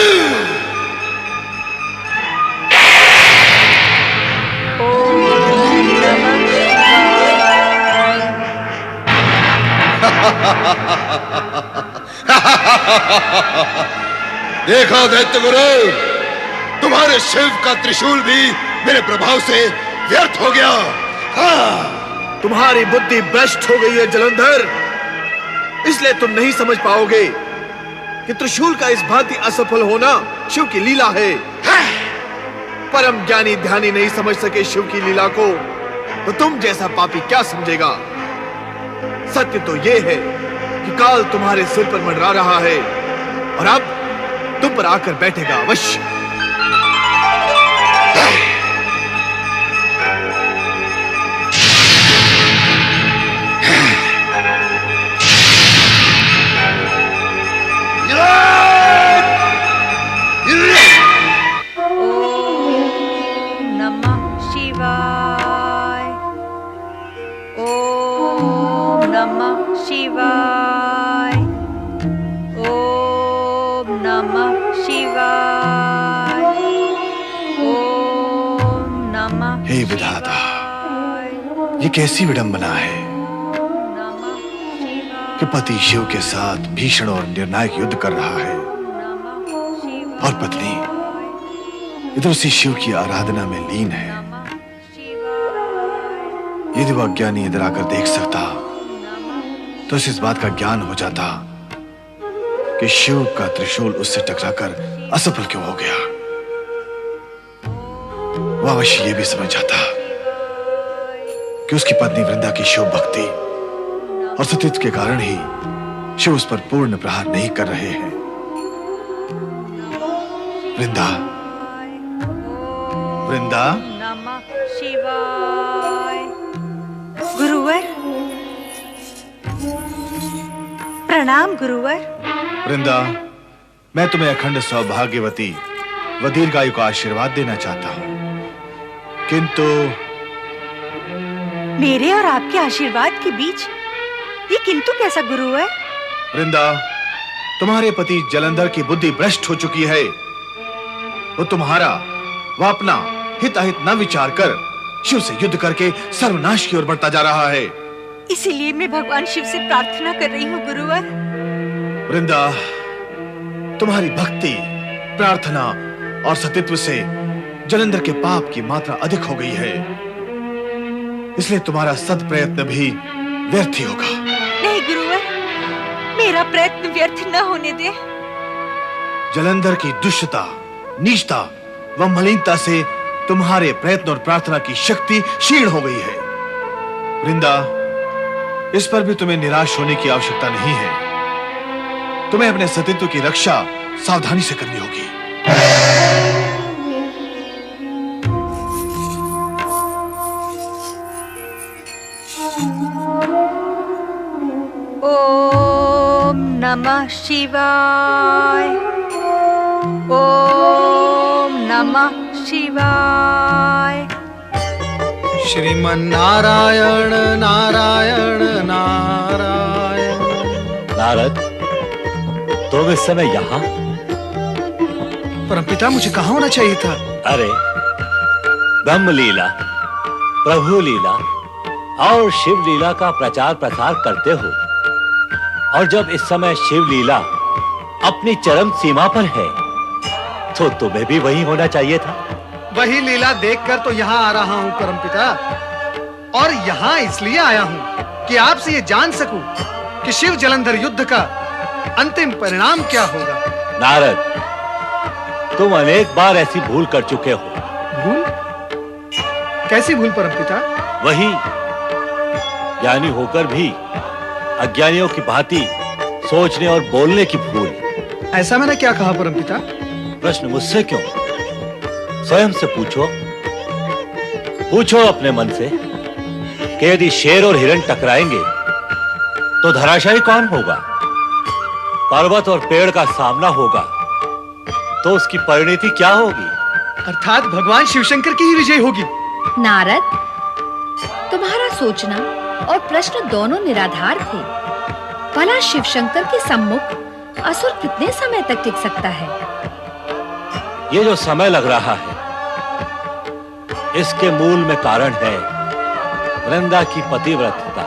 देखा दैत्य गुरु, तुम्हारे शिव का त्रिशूल भी मेरे प्रभाव से व्यर्थ हो गया। हाँ, तुम्हारी बुद्धि भ्रष्ट हो गई है जलंधर, इसलिए तुम नहीं समझ पाओगे कि त्रिशूल का इस भांति असफल होना शिव की लीला है। परम ज्ञानी ध्यानी नहीं समझ सके शिव की लीला को, तो तुम जैसा पापी क्या समझेगा? सत्य तो यह है कि काल तुम्हारे सिर पर मंडरा रहा है और अब तुम पर आकर बैठेगा अवश्य। हे विधाता, ये कैसी विडंबना है कि पति शिव के साथ भीषण और निर्णायक युद्ध कर रहा है और पत्नी इधर उसी शिव की आराधना में लीन है। यदि वह अज्ञानी इधर आकर देख सकता तो उसे इस बात का ज्ञान हो जाता कि शिव का त्रिशूल उससे टकराकर असफल क्यों हो गया। वह अवश्य यह भी समझ जाता कि उसकी पत्नी वृंदा की शिव भक्ति और सतीत्व के कारण ही शिव उस पर पूर्ण प्रहार नहीं कर रहे हैं। वृंदा, वृंदा, गुरुवर, प्रणाम गुरुवर। वृंदा, मैं तुम्हें अखंड सौभाग्यवती व दीर्घायु का आशीर्वाद देना चाहता हूं, किंतु मेरे और आपके आशीर्वाद के बीच ये किंतु कैसा गुरुवर? वृंदा, तुम्हारे पति जलंधर की बुद्धि भ्रष्ट हो चुकी है। वो तुम्हारा व अपना हित अहित न विचार कर शिव से युद्ध करके सर्वनाश की ओर बढ़ता जा रहा है। इसीलिए मैं भगवान शिव से प्रार्थना कर रही हूँ गुरुवर। वृंदा, तुम्हारी भक्ति, प्रार्थना और सतीत्व से जलंधर के पाप की मात्रा अधिक हो गई है, इसलिए तुम्हारा सद प्रयत्न भी व्यर्थ ही होगा। नहीं गुरुवर, मेरा प्रयत्न व्यर्थ न होने दे। जलंधर की दुष्टता, नीचता व मलिनता से तुम्हारे प्रयत्न और प्रार्थना की शक्ति क्षीण हो गई है। वृंदा, इस पर भी तुम्हें निराश होने की आवश्यकता नहीं है। तुम्हें अपने सतीत्व की रक्षा सावधानी से करनी होगी। ओम नमः शिवाय। ओम नमः शिवाय। श्रीमन्नारायण नारायण नारायण। नारद, तुम इस समय यहाँ? परमपिता, मुझे कहाँ होना चाहिए था? अरे, ब्रह्म लीला, प्रभु लीला और शिव लीला का प्रचार प्रसार करते हो, और जब इस समय शिव लीला अपनी चरम सीमा पर है तो तुम्हें भी वहीं होना चाहिए था। वही लीला देखकर तो यहाँ आ रहा हूँ परमपिता, और यहाँ इसलिए आया हूँ कि आपसे ये जान सकूं कि शिव जलंधर युद्ध का अंतिम परिणाम क्या होगा। नारद, तुम अनेक बार ऐसी भूल कर चुके हो। भूल? कैसी भूल परमपिता? वही, ज्ञानी होकर भी अज्ञानियों की भांति सोचने और बोलने की भूल। ऐसा मैंने क्या कहा परमपिता? प्रश्न मुझसे क्यों? स्वयं से पूछो। पूछो अपने मन से कि यदि शेर और हिरण टकराएंगे तो धराशायी कौन होगा? पर्वत और पेड़ का सामना होगा तो उसकी परिणति क्या होगी? अर्थात भगवान शिवशंकर की ही विजय होगी। नारद, तुम्हारा सोचना और प्रश्न दोनों निराधार थे। भला शिवशंकर के सम्मुख असुर कितने समय तक टिक सकता है? ये जो समय लग रहा है, इसके मूल में कारण है वृंदा की पतिव्रतता।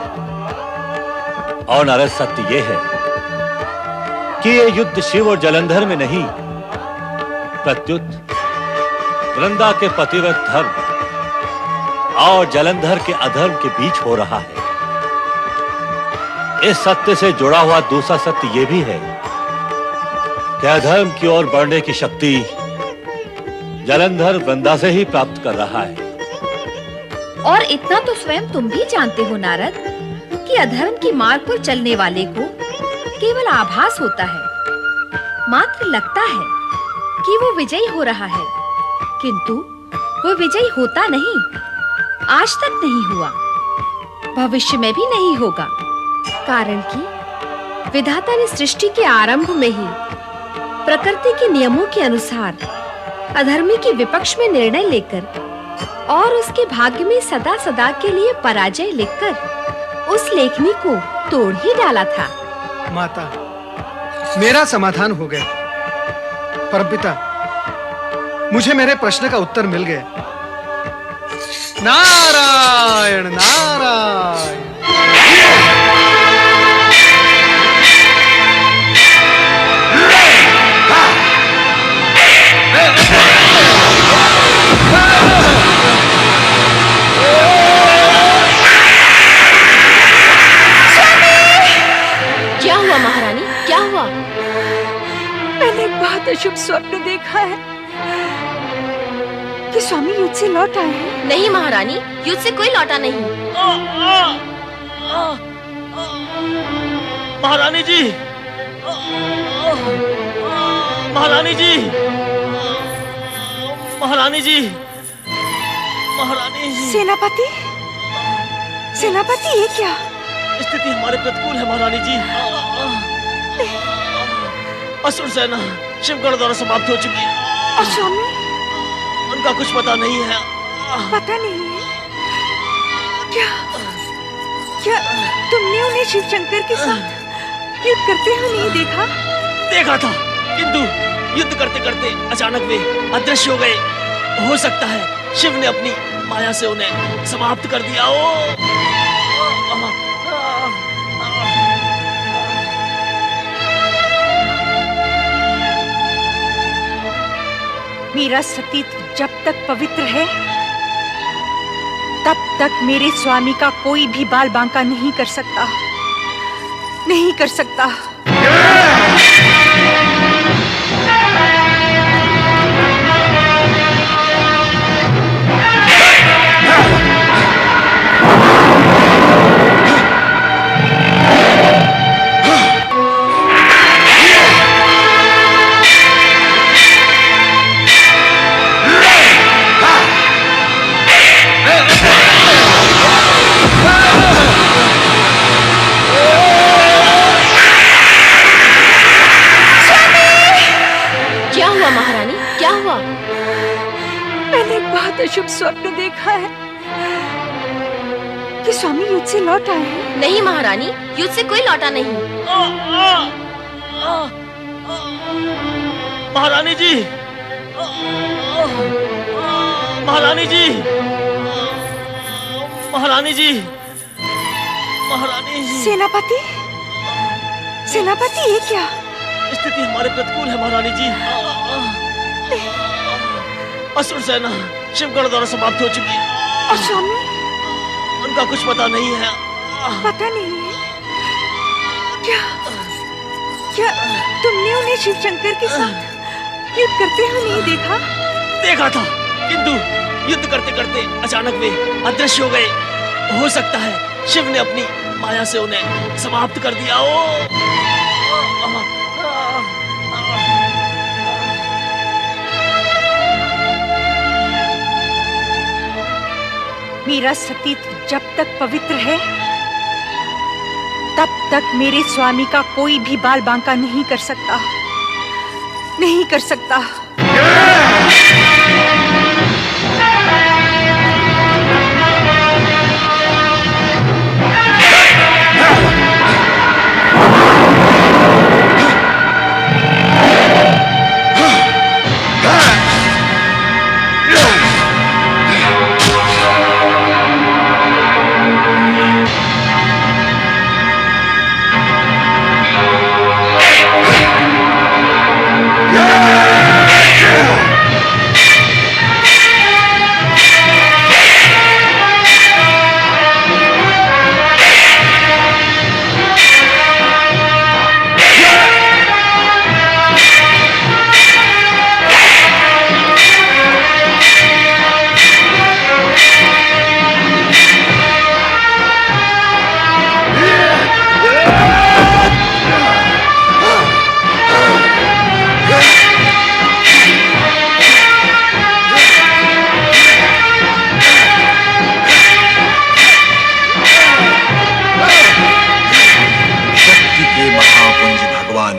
और नारद, सत्य ये है कि ये युद्ध शिव और जलंधर में नहीं, प्रत्युत वृंदा के पतिव्रत धर्म और जलंधर के अधर्म के बीच हो रहा है। इस सत्य से जुड़ा हुआ दूसरा सत्य यह भी है कि अधर्म की ओर बढ़ने की शक्ति जलंधर वृंदा से ही प्राप्त कर रहा है। और इतना तो स्वयं तुम भी जानते हो नारद कि अधर्म की मार्ग पर चलने वाले को केवल आभास होता है, मात्र लगता है कि वो विजयी हो रहा है, किंतु वो विजयी होता नहीं, आज तक नहीं हुआ, भविष्य में भी नहीं होगा। कारण कि विधाता ने सृष्टि के आरंभ में ही प्रकृति के नियमों के अनुसार अधर्मी के विपक्ष में निर्णय लेकर और उसके भाग्य में सदा सदा के लिए पराजय लिखकर उस लेखनी को तोड़ ही डाला था। माता, मेरा समाधान हो गया। परमपिता, मुझे मेरे प्रश्न का उत्तर मिल गया। नारायण नारायण। क्या हुआ महारानी, क्या हुआ? मैंने एक बहुत अशुभ स्वप्न देखा है कि स्वामी युद्ध से लौट आए हैं। नहीं महारानी, युद्ध से कोई लौटा नहीं। महारानी जी, महारानी जी, महारानी जी, महारानी जी। सेनापति, सेनापति, ये क्या? स्थिति हमारे प्रतिकूल है महारानी जी। असुर सेना शिवगढ़ द्वारा समाप्त हो चुकी है। और स्वामी? उनका कुछ पता नहीं है। पता नहीं है? क्या क्या तुमने उन्हें शिवशंकर के साथ युद्ध करते हुए नहीं देखा? देखा था, किंतु युद्ध करते करते अचानक वे अदृश्य हो गए। हो सकता है शिव ने अपनी माया से उन्हें समाप्त कर दिया हो। मेरा सतीत्व जब तक पवित्र है तब तक मेरे स्वामी का कोई भी बाल बांका नहीं कर सकता, नहीं कर सकता। अशुभ स्वप्न देखा है कि स्वामी युद्ध से लौट आए हैं। नहीं महारानी, युद्ध से कोई लौटा नहीं। महारानी जी, महारानी जी, महारानी जी, महारानी जी। सेनापति, सेनापति ये क्या? स्थिति हमारे प्रतिकूल है महारानी जी। असुर सेना शिवगढ़ द्वारा समाप्त हो चुकी है। और स्वामी? उनका कुछ पता नहीं है। पता नहीं है? क्या क्या तुमने उन्हें शिवशंकर के साथ युद्ध करते हुए नहीं देखा? देखा था, किंतु युद्ध करते करते अचानक वे अदृश्य हो गए। हो सकता है शिव ने अपनी माया से उन्हें समाप्त कर दिया हो। मेरा सतीत्व जब तक पवित्र है तब तक मेरे स्वामी का कोई भी बाल बांका नहीं कर सकता, नहीं कर सकता।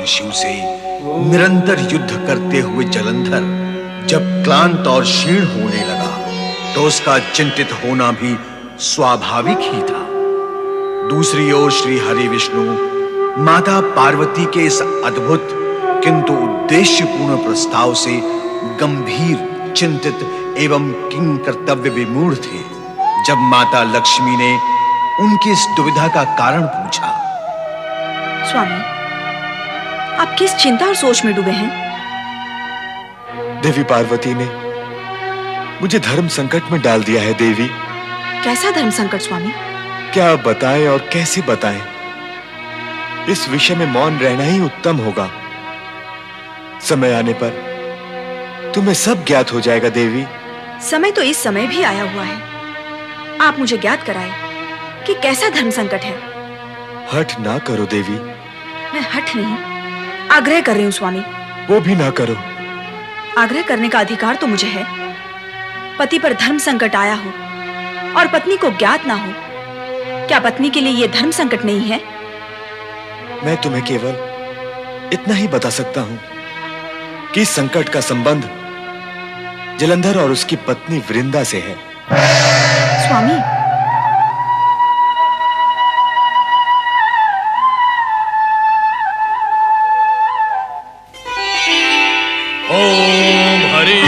शिव से निरंतर युद्ध करते हुए जलंधर जब क्लांत और क्षीण होने लगा तो उसका चिंतित होना भी स्वाभाविक ही था। दूसरी ओर श्री हरि विष्णु माता पार्वती के इस अद्भुत किंतु उद्देश्यपूर्ण प्रस्ताव से गंभीर, चिंतित एवं किंग कर्तव्य विमूढ़ थे। जब माता लक्ष्मी ने उनकी इस दुविधा का कारण पूछा। स्वामी, आप किस चिंता और सोच में डूबे हैं? देवी पार्वती ने मुझे धर्म संकट में डाल दिया है देवी। कैसा धर्म संकट स्वामी? क्या बताएं और कैसे बताएं? इस विषय में मौन रहना ही उत्तम होगा। समय आने पर तुम्हें सब ज्ञात हो जाएगा देवी। समय तो इस समय भी आया हुआ है। आप मुझे ज्ञात कराएं कि कैसा धर्म संकट है। हठ ना करो देवी। मैं हठ नहीं, आग्रह कर रही हूँ स्वामी। वो भी ना करो। आग्रह करने का अधिकार तो मुझे है। पति पर धर्म संकट आया हो और पत्नी को ज्ञात ना हो, क्या पत्नी के लिए यह धर्म संकट नहीं है? मैं तुम्हें केवल इतना ही बता सकता हूं कि इस संकट का संबंध जलंधर और उसकी पत्नी वृंदा से है। स्वामी, ओम हरि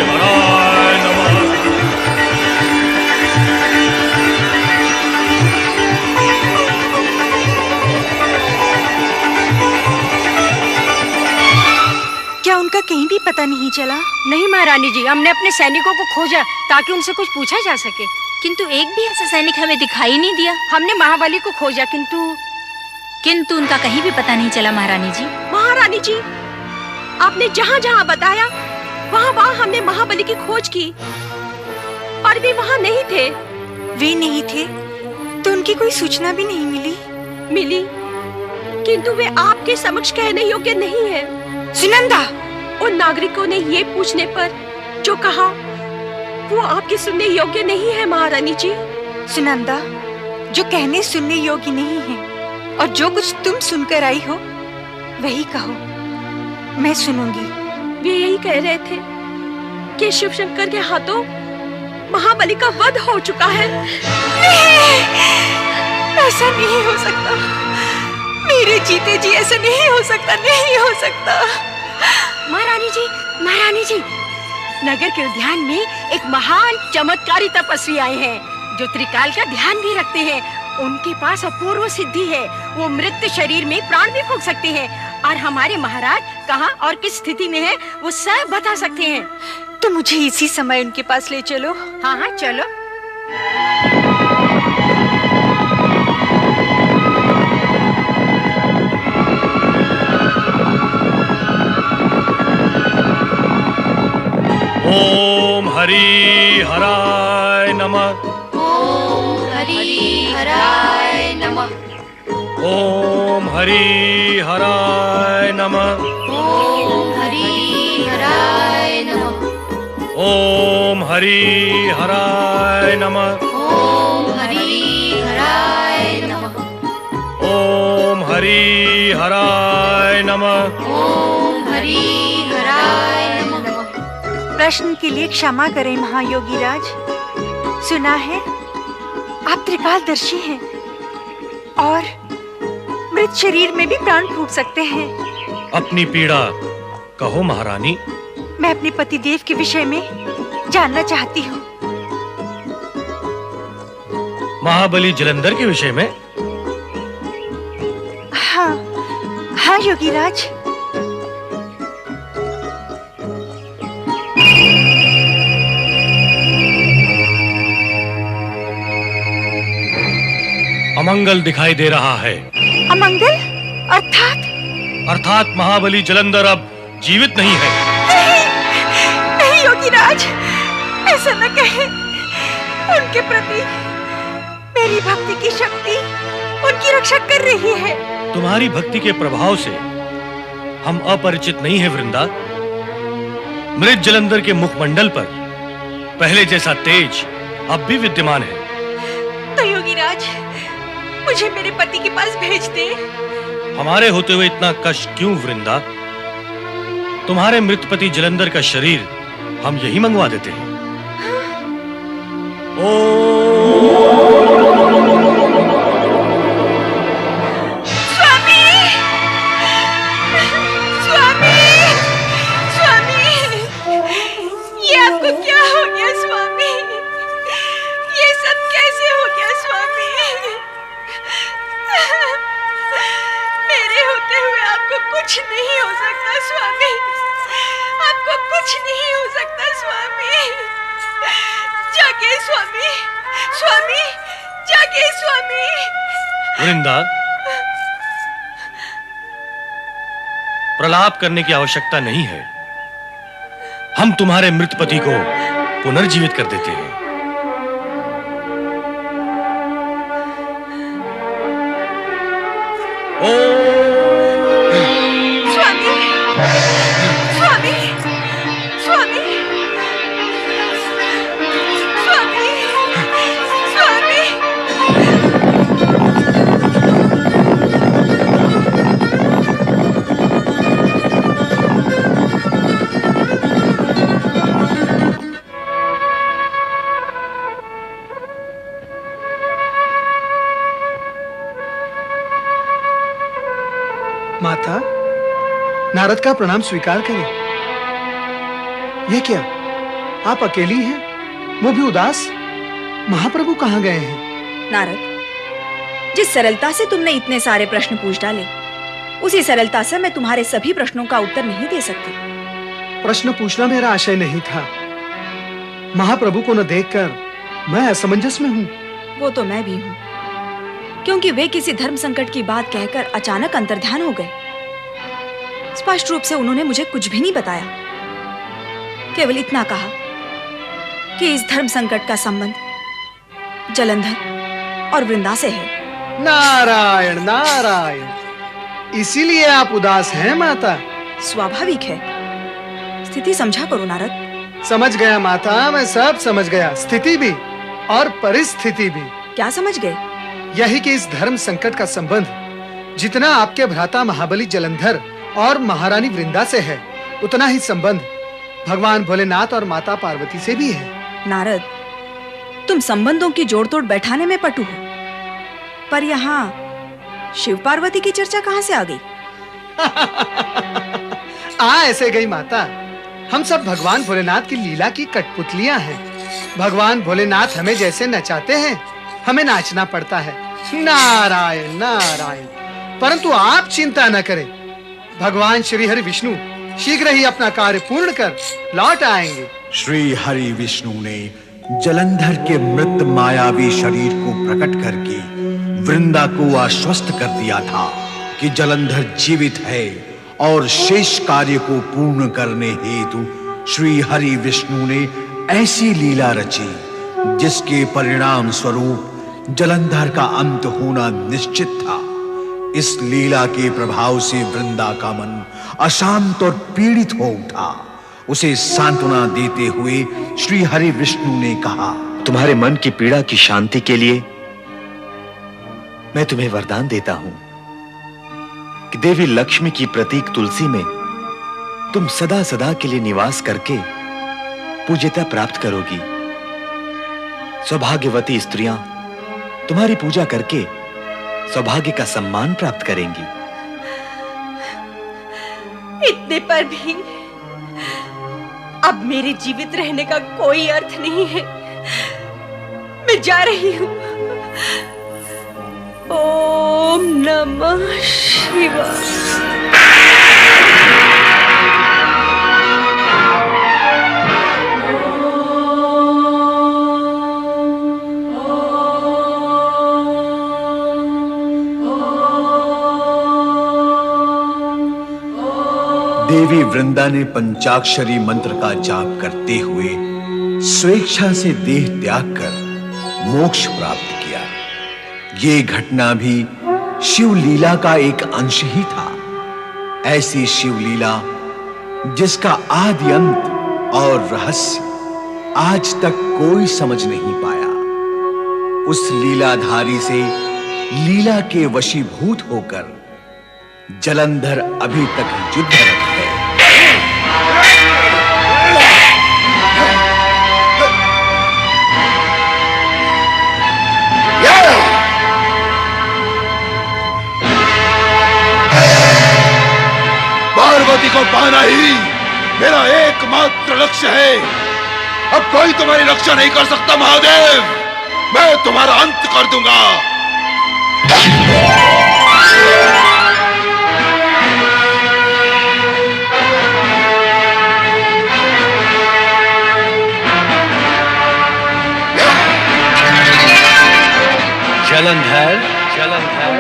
हराय नमः। क्या उनका कहीं भी पता नहीं चला? नहीं महारानी जी, हमने अपने सैनिकों को खोजा ताकि उनसे कुछ पूछा जा सके, किंतु एक भी ऐसा सैनिक हमें दिखाई नहीं दिया। हमने महाबली को खोजा किंतु किंतु उनका कहीं भी पता नहीं चला महारानी जी। महारानी जी, आपने जहाँ जहाँ बताया वहाँ वहाँ हमने महाबली की खोज की, पर वे वहाँ नहीं थे। वे नहीं थे तो उनकी कोई सूचना भी नहीं मिली। किंतु वे आपके समक्ष कहने योग्य नहीं है। सुनंदा, उन नागरिकों ने ये पूछने पर जो कहा वो आपके सुनने योग्य नहीं है महारानी जी। सुनंदा, जो कहने सुनने योग्य नहीं है और जो कुछ तुम सुनकर आई हो वही कहो, मैं सुनूंगी। वे यही कह रहे थे कि शिव शंकर के हाथों महाबली का वध हो चुका है। नहीं, ऐसा नहीं हो सकता। मेरे जीते जी ऐसा नहीं हो सकता, नहीं हो सकता। महारानी जी, नगर के उद्यान में एक महान चमत्कारी तपस्वी आए हैं जो त्रिकाल का ध्यान भी रखते हैं। उनके पास अपूर्व सिद्धि है। वो मृत शरीर में प्राण भी फूंक सकते हैं और हमारे महाराज कहाँ और किस स्थिति में है वो सब बता सकते हैं। तो मुझे इसी समय उनके पास ले चलो। हाँ, चलो। ओम हरि हराय नमः। ओम हरि हराय नमः। ओम हरि हराय नमः। ओम हरि हराय नमः। ओम हरि हराय नमः। ओम हरि हराय नमः। ओम हरि हराय नमः। ओम हरि हराय नमः। प्रश्न के लिए क्षमा करें महायोगी राज। सुना है आप त्रिकालदर्शी हैं और मृत शरीर में भी प्राण फूंक सकते हैं। अपनी पीड़ा कहो महारानी। मैं अपने पतिदेव के विषय में जानना चाहती हूँ। महाबली जलंधर के विषय में? हाँ योगी राज। अमंगल दिखाई दे रहा है। अमंगल? अर्थात महाबली जलंधर अब जीवित नहीं है। नहीं योगी राज, ऐसा न कहे। उनके प्रति मेरी भक्ति की शक्ति उनकी रक्षा कर रही है। तुम्हारी भक्ति के प्रभाव से हम अपरिचित नहीं है वृंदा। मृत जलंधर के मुखमंडल पर पहले जैसा तेज अब भी विद्यमान है। तो योगी राज मुझे मेरे पति के पास भेज दे। हमारे होते हुए इतना कष्ट क्यों वृंदा? तुम्हारे मृत पति जलंधर का शरीर हम यही मंगवा देते हैं। स्वामी, स्वामी, स्वामी, ये आपको क्या हो गया स्वामी? ये सब कैसे हो गया स्वामी? मेरे होते हुए आपको कुछ नहीं हो सकता स्वामी। आपको कुछ नहीं हो सकता स्वामी। जागे स्वामी, स्वामी, जागे स्वामी। वृंदा, प्रलाप करने की आवश्यकता नहीं है। हम तुम्हारे मृत पति को पुनर्जीवित कर देते हैं। स्वामी, स्वामी, स्वामी, स्वामी, स्वामी। माता, नारद का प्रणाम स्वीकार करें। यह क्या, आप अकेली हैं, वो भी उदास? महाप्रभु कहाँ गए हैं? नारद, जिस सरलता से तुमने इतने सारे प्रश्न पूछ डाले, उसी सरलता से मैं तुम्हारे सभी प्रश्नों का उत्तर नहीं दे सकती। प्रश्न पूछना मेरा आशय नहीं था। महाप्रभु को न देखकर मैं असमंजस में हूँ। वो तो मैं भी हूँ, क्योंकि वे किसी धर्म संकट की बात कहकर अचानक अंतर्ध्यान हो गए। स्पष्ट रूप से उन्होंने मुझे कुछ भी नहीं बताया, केवल इतना कहा कि इस धर्म संकट का संबंध जलंधर और वृंदा से है। नारायण नारायण, इसीलिए आप उदास हैं माता? स्वाभाविक है। स्थिति समझा करो नारद। समझ गया माता, मैं सब समझ गया, स्थिति भी और परिस्थिति भी। क्या समझ गए? यही कि इस धर्म संकट का संबंध जितना आपके भ्राता महाबली जलंधर और महारानी वृंदा से है, उतना ही संबंध भगवान भोलेनाथ और माता पार्वती से भी है। नारद, तुम संबंधों की जोड़-तोड़ बैठाने में पटु हो, पर यहाँ शिव पार्वती की चर्चा कहाँ से आ गई? ऐसे गई माता। हम सब भगवान भोलेनाथ की लीला की कठपुतलियां हैं। भगवान भोलेनाथ हमें जैसे नचाते हैं, हमें नाचना पड़ता है। नारायण नारायण। परंतु आप चिंता न करें, भगवान श्री हरि विष्णु शीघ्र ही अपना कार्य पूर्ण कर लौट आएंगे। श्री हरि विष्णु ने जलंधर के मृत मायावी शरीर को प्रकट करके वृंदा को आश्वस्त कर दिया था कि जलंधर जीवित है और शेष कार्य को पूर्ण करने हेतु श्री हरि विष्णु ने ऐसी लीला रची जिसके परिणाम स्वरूप जलंधर का अंत होना निश्चित था। इस लीला के प्रभाव से वृंदा का मन अशांत और पीड़ित हो उठा। उसे सांत्वना देते हुए श्री हरि विष्णु ने कहा, तुम्हारे मन की पीड़ा की शांति के लिए मैं तुम्हें वरदान देता हूं कि देवी लक्ष्मी की प्रतीक तुलसी में तुम सदा सदा के लिए निवास करके पूज्यता प्राप्त करोगी। सौभाग्यवती स्त्रियां तुम्हारी पूजा करके सौभाग्य का सम्मान प्राप्त करेंगी। इतने पर भी अब मेरे जीवित रहने का कोई अर्थ नहीं है। मैं जा रही हूँ। ओम नमः शिवाय। देवी वृंदा ने पंचाक्षरी मंत्र का जाप करते हुए स्वेच्छा से देह त्याग कर मोक्ष प्राप्त किया। ये घटना भी शिव लीला का एक अंश ही था। ऐसी शिव लीला जिसका आदि अंत और रहस्य आज तक कोई समझ नहीं पाया। उस लीलाधारी से लीला के वशीभूत होकर जलंधर अभी तक युद्धरत है। पार्वती को पाना ही मेरा एकमात्र लक्ष्य है। अब कोई तुम्हारी रक्षा नहीं कर सकता महादेव। मैं तुम्हारा अंत कर दूंगा। जलंधर, जलंधर,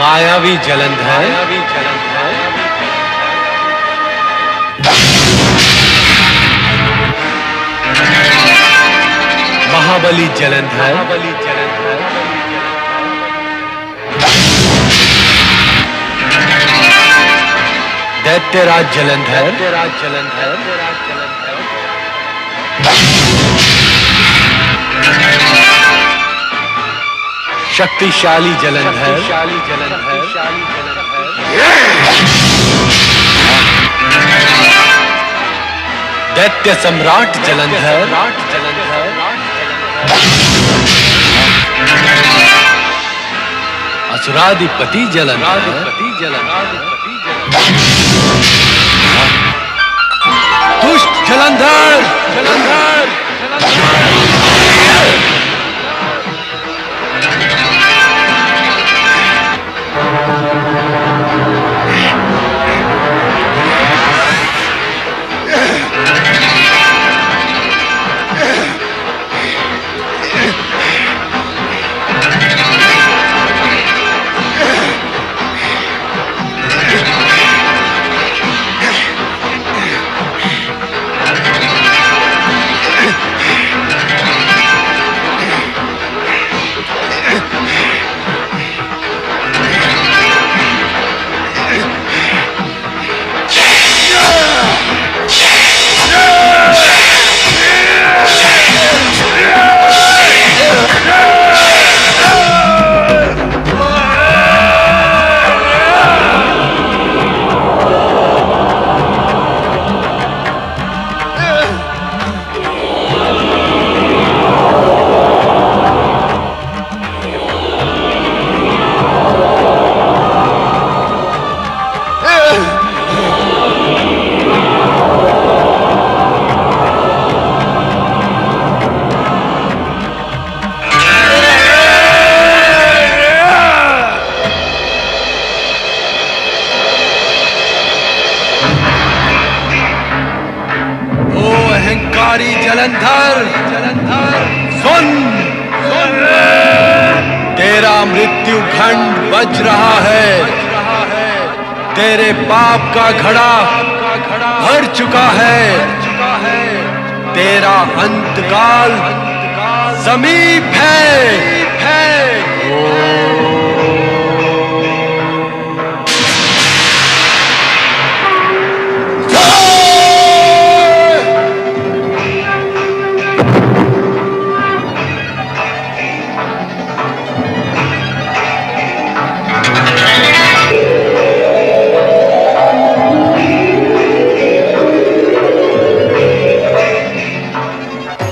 मायावी जलंधर, महाबली जलंधर, दैत्यराज जलंधर, शक्तिशाली जलंधर, दैत्य सम्राट जलंधर, असुराधिपति जलंधर, दुष्ट जलंधर, जलंधर, सुन, तेरा मृत्यु घंट बज रहा है। तेरे पाप का घड़ा भर चुका है। तेरा अंतकाल समीप है।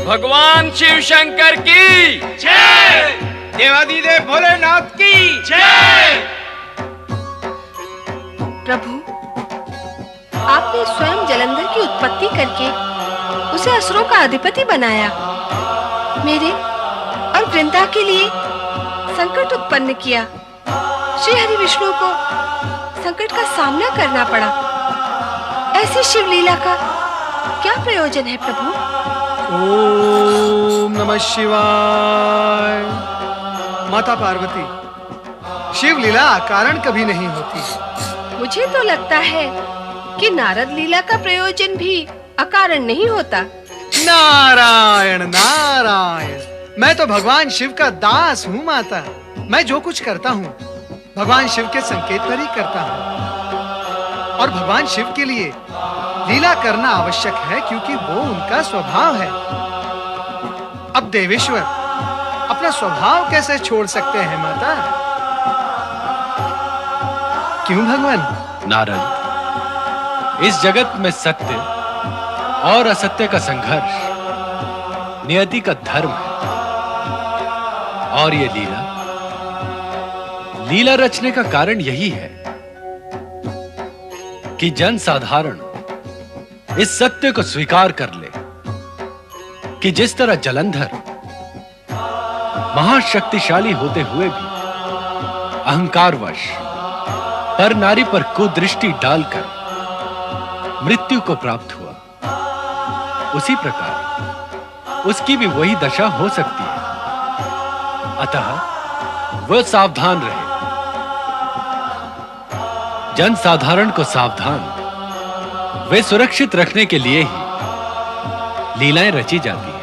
भगवान शिव शंकर की जय, देवादिदेव भोलेनाथ की जय। प्रभु, आपने स्वयं जलंधर की उत्पत्ति करके उसे असुरों का अधिपति बनाया। मेरे और वृंदा के लिए संकट उत्पन्न किया। श्री हरि विष्णु को संकट का सामना करना पड़ा। ऐसी शिवलीला का क्या प्रयोजन है प्रभु? ओम नमः शिवाय। माता पार्वती, शिव लीला अकारण कभी नहीं होती। मुझे तो लगता है कि नारद लीला का प्रयोजन भी अकारण नहीं होता। नारायण नारायण, मैं तो भगवान शिव का दास हूँ माता। मैं जो कुछ करता हूँ भगवान शिव के संकेत पर ही करता हूँ। और भगवान शिव के लिए लीला करना आवश्यक है क्योंकि वो उनका स्वभाव है। अब देवेश्वर अपना स्वभाव कैसे छोड़ सकते हैं माता? क्यों भगवान? नारद, इस जगत में सत्य और असत्य का संघर्ष नियति का धर्म है। और ये लीला रचने का कारण यही है कि जन साधारण इस सत्य को स्वीकार कर ले कि जिस तरह जलंधर महाशक्तिशाली होते हुए भी अहंकारवश पर नारी पर कुदृष्टि डालकर मृत्यु को प्राप्त हुआ, उसी प्रकार उसकी भी वही दशा हो सकती है। अतः वह सावधान रहे। जन साधारण को सावधान वे सुरक्षित रखने के लिए ही लीलाएं रची जाती हैं।